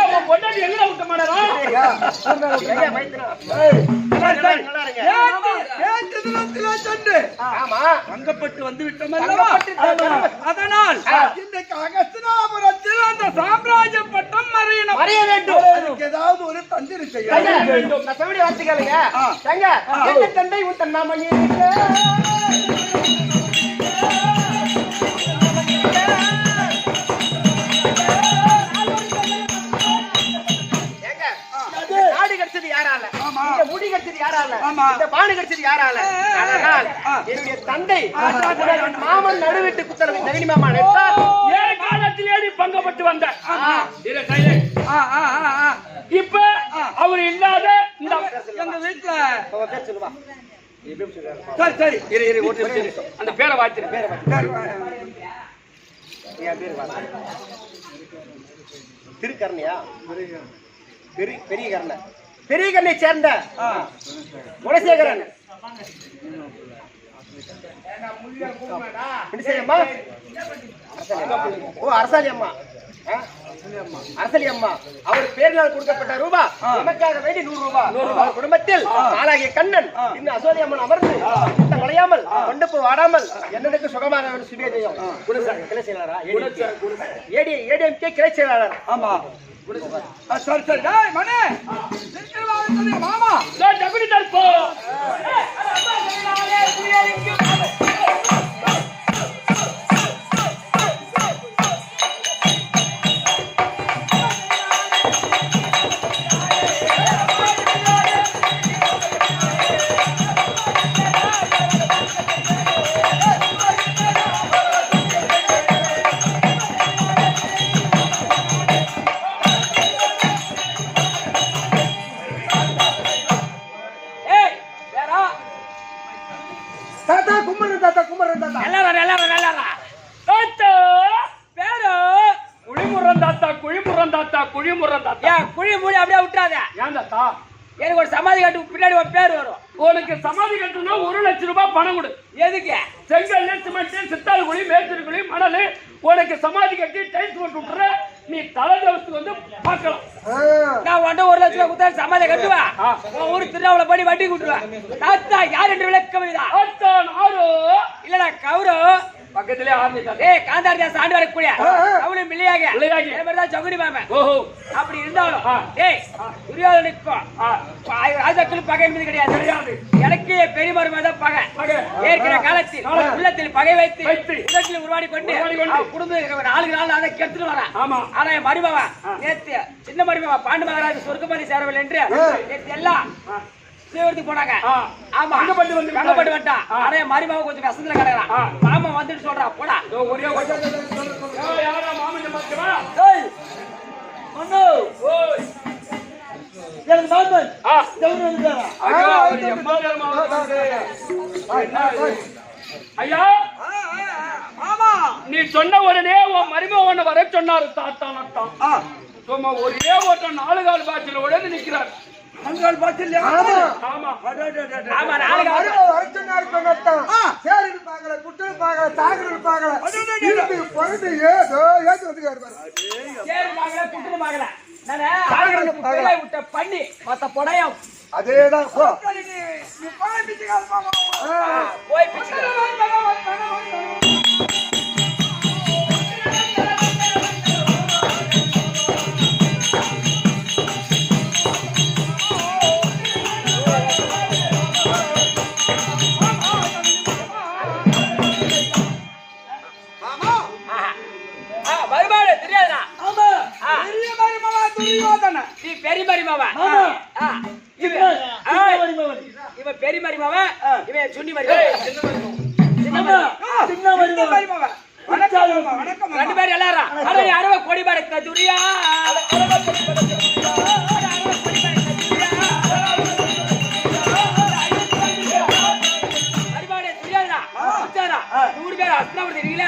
உன் பொண்டாட்டி எங்க விட்ட மாட்டாரா? அங்கப்பட்டு வந்து விட்டோம் அதனால் இன்றைக்கு அகஸ்தினாபுரத்தில் அந்த சாம்ராஜ்ய பட்டம் மறைய வேண்டும் அதுக்கு ஏதாவது ஒரு தந்திரி செய்ய வேண்டும் தந்தை உத்தன் நாம நாடு கடிச்சது யாரால இந்த முடி கடிச்சது யாரால இந்த பானு கடிச்சது யாரால அதனால் என்னுடைய தந்தை மாமன் நடுவிட்டு குத்தரவை நவீன மாமா எடுத்தார் ஏன் காலத்திலே நீ பங்கப்பட்டு வந்த இரு கையிலே. இப்ப அவர் இல்லாத இந்த எங்க வீட்டுல பேர் சொல்லுவா சரி சரி இரு இரு ஒரு நிமிஷம். அந்த பேரை வாச்சிரு பேரை திருக்கரணையா பெரிய கரணை பெரிய கண்ணை சேர்ந்த குணசேகரன் ஓ அரசாணி அம்மா அரசலி அம்மா அவர் பேரினால் கொடுக்கப்பட்ட ரூபா நமக்காக வேண்டி 100 ரூபாய் குடும்பத்தில் நாளாகிய கண்ணன் இன்னும் அசோதி அம்மன் அமர்ந்து வளையாமல் கொண்டு வாடாமல் என்னதுக்கு சுகமாக சுபிய செய்யும் கிளை செயலாளரா ஏடிஎம்கே கிளை செயலாளர் ஆமா சரி சரி டேய் மனே மாமா டபுள் தர்போ குழி முறேன் தாத்தா. ஏன் குழி மூடி அப்படியே விட்டுறாத. ஏன் தாத்தா? எனக்கு ஒரு சமாதி கட்டு பின்னாடி ஒரு பேர் வரும். உனக்கு சமாதி கட்டணும்னா 1 லட்சம் ரூபாய் பணம் கொடு. எதுக்கு? செங்கல், சிமெண்ட், சித்தாள் குழி, மேஸ்திரி குழி, மணல். உனக்கு சமாதி கட்டி டைல்ஸ் போட்டு விட்டுற. நீ தலை தேவத்துக்கு வந்து பார்க்கலாம். நான் 1 லட்சம் ரூபாய் கொடுத்தா சமாதி கட்டுவா. ஊரு திருவிழா படி வட்டி கூட்டுவேன். தாத்தா யார் என்று விளக்கம் இல்லடா கௌரோ பக்கத்திலே ஆரம்பித்தார். ஏய் காந்தாரிதாஸ் ஆண்டு வரக்கூடிய கவுளி மில்லியாக தான் சகுனி மாமன். ஓஹோ அப்படி இருந்தாலும் ஏய் துரியோதனுக்கும் ராஜாக்களும் பகை என்பது கிடையாது. எனக்கு பெரிய மருமகன் தான் பகை. ஏற்கனவே காலத்தில் உள்ளத்தில் பகை வைத்து உள்ளத்தில் உருவாடி கொண்டு குடும்பம் 4 நாள் அதை கெடுத்துட்டு வரேன். ஆனா என் மருமகன் நேற்று சின்ன மருமகன் பாண்டு மகாராஜ் சொர்க்கமதி சேரவில்லை என்று நேற்று எல்லாம் சேவர்த்தி போனாங்க. ஆமா கங்கப்பட்டு வந்துட்டான். ஆனா என் மருமகன் கொஞ்சம் கசத்துல கிடக்குறான். மாமா வந்துட்டு சொல்றான் போடா. ஒரே யாரா மாமன் பாத்துவா? ஏய் மண்ணு ஓய் எனக்கு மாமன் ஜவுன் வந்துட்டாரா? ஐயா ஆமா நீ சொன்ன உடனே உன் மருமகன் வர சொன்னாரு தாத்தா நட்டான். சும்மா ஒரே ஓட்டம் 4 கால் பாய்ச்சல் உடனே நிக்கிறார். 4 கால் பாய்ச்சல். ஆமா ஆமா ஆமா 4 கால் வரச்சனார் பண்ணத்தான். சேரி இருப்பாங்க, குட்டி இருப்பாங்க, சாகர் இருப்பாங்க. இது பொறுத்து ஏதோ வந்துக்காரு பாரு. சேரி பாக்கல குட்டி பாக்கல. நானே சாகர் பேரை விட்ட பண்ணி மத்த பொடையம் அதேதான் போ. நீ போய் பிச்சைக்கார மாமா. போய் பிச்சைக்கார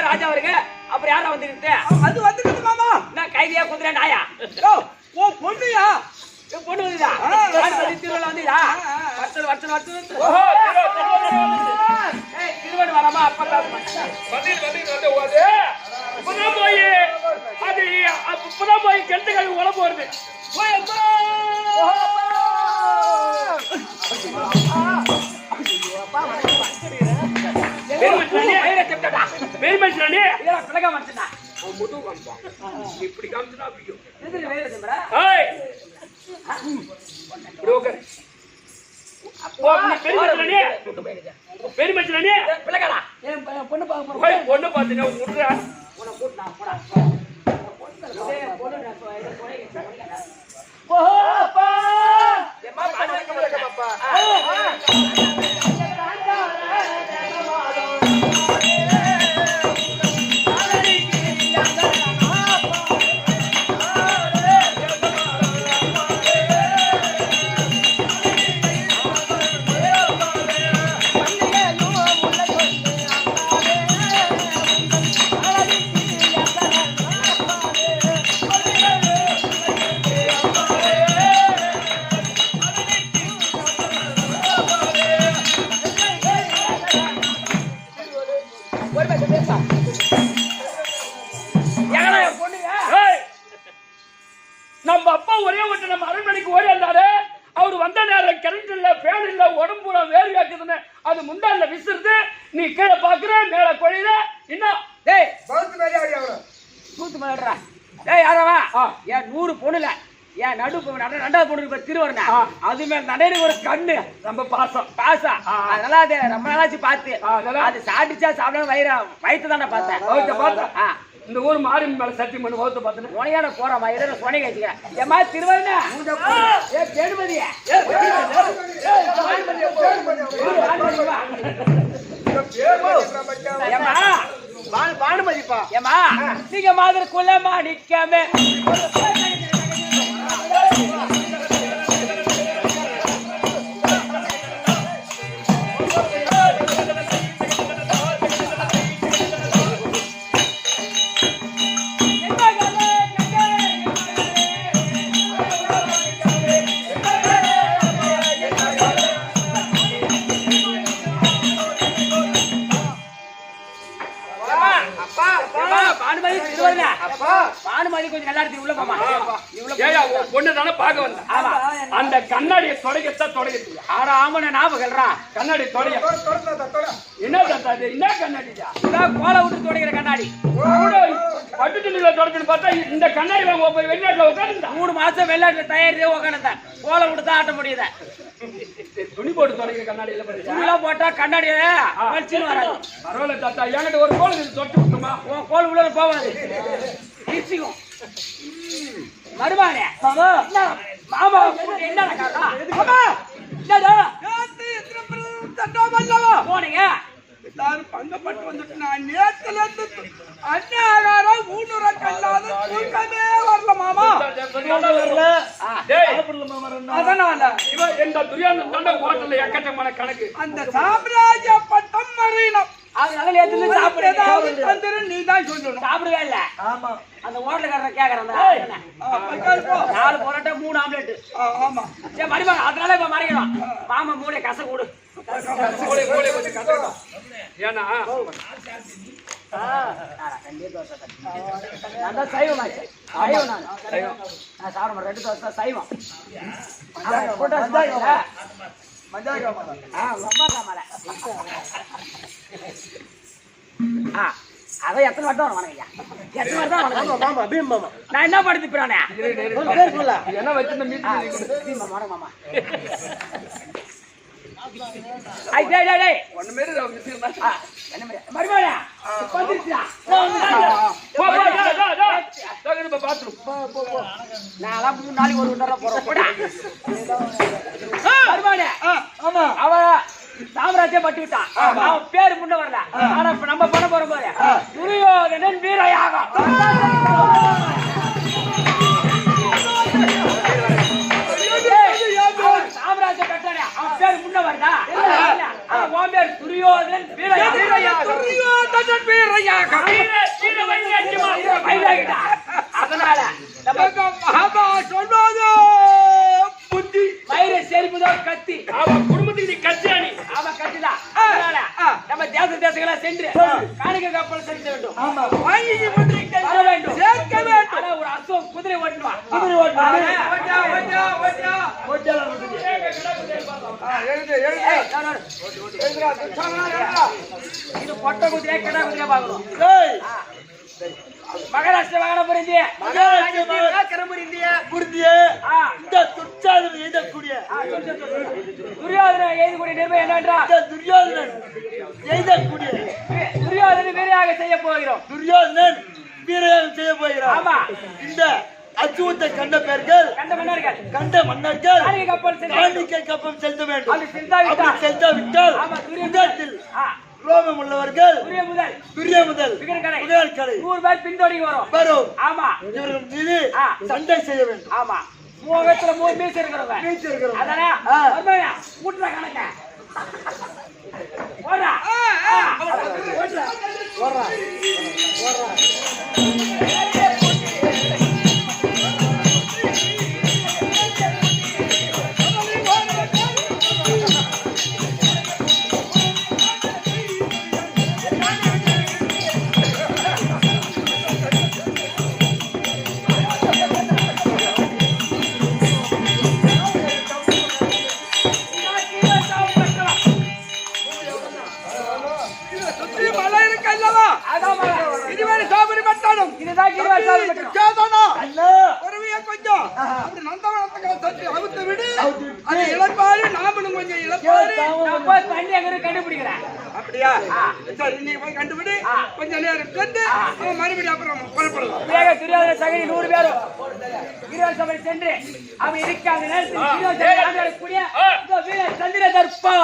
ராஜா வருங்க. அப்புறம் யாரா வந்துருக்கு? அது வந்துக்குது மாமா. நான் கைதியா குதிரை நாயா? ஓ பொண்ணுயா? பொண்ணு வந்துதா? திருவள்ள வந்துதா? வருஷம் ஏய் திருவண்ணு வராமா? அப்பா போய் கெட்டுகள் உழ போறது. இப்படி காமிச்சுனா பொண்ணு பாத்தீங்கன்னா விட்டுறா. நம்ம அப்பா ஒரே மட்டும் நம்ம அரண்மனைக்கு ஓடி வந்தாரு. அவரு வந்த நேரம் கரண்ட் இல்ல, ஃபேன் இல்ல, உடம்பு வேறு வைக்குதுன்னு அது முண்டால விசிறுது. நீ கீழே பாக்குற, மேல கொழில. இன்னும் டேய் பௌத்த மாதிரி ஆடி அவர கூத்து மாடுறா. டேய் யாரவா? ஏன் 100 பொண்ணுல ஏன் நடு 2வது பொண்ணு திருவண்ணா அதுமே நடையில ஒரு கண்ணு நம்ம பாசம். அதனால அது ரொம்ப நாளாச்சு பார்த்து அது சாப்பிட்டுச்சா சாப்பிட வயிற்று தானே பார்த்தேன். இந்த ஊர் மாறி மேல சட்டி மண்ணு வகுத்து பார்த்தேன். உனையான போறமா எதிர சொனை வச்சுக்கிறேன். ஏமா திருவண்ணா ஏ பேணுமதியா பானுமதிப்பா. ஏமா நீங்க மாதிரி குலமா நிக்காம அப்பா பானுமதி திருவண்ணா அப்பா பானுமதி கொஞ்சம் நல்லா இருக்கு உள்ள போமா ஏயா பொண்ணு தானே பார்க்க வந்தேன் ஆமா அந்த கண்ணாடியை தொடக்கி ஆனா ஆமா ஞாபகம் சொல்றா கண்ணாடி தொடைய என்ன தாத்தா இது என்ன கண்ணாடியா இதான் கோலை விட்டு துடைக்கிற கண்ணாடி பட்டு துணியில தொடச்சுன்னு பார்த்தா இந்த கண்ணாடி போய் வெளிநாட்டுல உட்காந்துருந்தா 3 மாசம் வெளிநாட்டுல தயாரித்தே உட்காந்துட்டேன் கோலை விட்டு தான் ஆட்ட முடியுது துணி போட்டு தொடக்கிற கண்ணாடி இல்ல பாரு துணிலாம் போட்டா கண்ணாடியில வலிச்சுன்னு வராது பரவாயில்ல தாத்தா என்கிட்ட ஒரு கோல் தொட்டு விட்டுமா உன் கோல் உள்ள போவாது இடிச்சுக்கும் மருமானே மாமா மாமா என்ன காக்கா மாமா என்னடா போனீங்க எல்லாரும் பங்கப்பட்டு வந்துட்டு நான் நேத்துல இருந்து அன்னியாகாரம் ஊனுற கல்லாத தூக்கமே வரல மாமா அதனால இவன் இந்த துரியாந்தன் தாண்ட ஹோட்டல்ல எக்கச்சக்கமான கணக்கு அந்த சாம்ராஜ்ய பட்டம் மறையணும் அதனால நேத்துல சாப்பிடுறது தந்துரு நீ தான் சொல்லணும் சாப்பிடவே இல்ல ஆமா அந்த ஹோட்டல்காரர் கேக்குறான் 4 பரோட்டா 3 ஆம்லெட் ஆமா சரி மடிப்பாங்க அதனால இப்ப மறைக்கணும் மாமா 3 கச கூடு கோலை கொஞ்சம் கட்டணும் ஏன்னா நான் சைவம் சைவம் நான் சாப்பிட மாட்டேன் 2 தோசை சைவம் அதான் எத்தனை வட்டம் வரும் வணங்கய்யா எத்தனை வட்டம் நான் என்ன படுத்திப்பிறானே என்ன வச்சிருந்த மீட்டிங் மாமா ஒண்ணுமே மறுபடியா நான் 3 நாளைக்கு ஒரு தடவை போறேன் அவ சாம்ராஜ்யம் பட்டு விட்டான் அவன் பேரு முன்ன வரல ஆனா இப்ப நம்ம பண்ண போற போது துரியோதனன் வீரயாக சாம்ராஜ்யம் கட்டானே அவன் பேரு முன்ன வருதா அவன் பேர் துரியோதனன் வீரயாக அதனால சொல்வாங்க புத்தி மயிரை செருப்புதான் கத்தி அவன் குடும்பத்துக்கு நீ கட்சியாணி அவன் கத்திதான் நம்ம தேசங்களா சென்று காணிக்க கப்பல் செலுத்த வேண்டும் வர வேண்டும் சேர்க்க வேண்டும் ஆனா ஒரு அசோக் குதிரை ஓட்டுவான் இது பொட்ட குதிரை கிடா குதிரை பாக்கணும் மகாராஷ்டிர வாகனம் புரிஞ்சு துரியோதனன் எழுதக்கூடிய நிர்ணயம் என்னவென்றால் துரியோதனன் வீரையாக செய்ய போகிறோம் ஆமா இந்த அச்சுவத்தை கண்ட பேர்கள் கண்ட மன்னர்கள் கப்பல் செலுத்த வேண்டும் அது செலுத்தாவிட்டால் யுத்தத்தில் ரோமம் உள்ளவர்கள் துரிய முதல் விகடகடை 100 பேர் பின்தொடங்கி வரும் ஆமா இவர்கள் மீது சண்டை செய்ய வேண்டும் ஆமா முகத்துல 3 மீசை இருக்கிறவங்க அதானே கூட்டுற கணக்க ஓடுறா அப்படியா சரி நீ போய் கண்டுபிடி கொஞ்ச நேரம் சென்று மறுபடியும் அப்புறம் புறப்படலாம் துரியோதன சகடி 100 பேரும் வீரர் சபை சென்று அவன் இருக்காங்க நேரத்தில் வீர சந்திர தர்ப்பா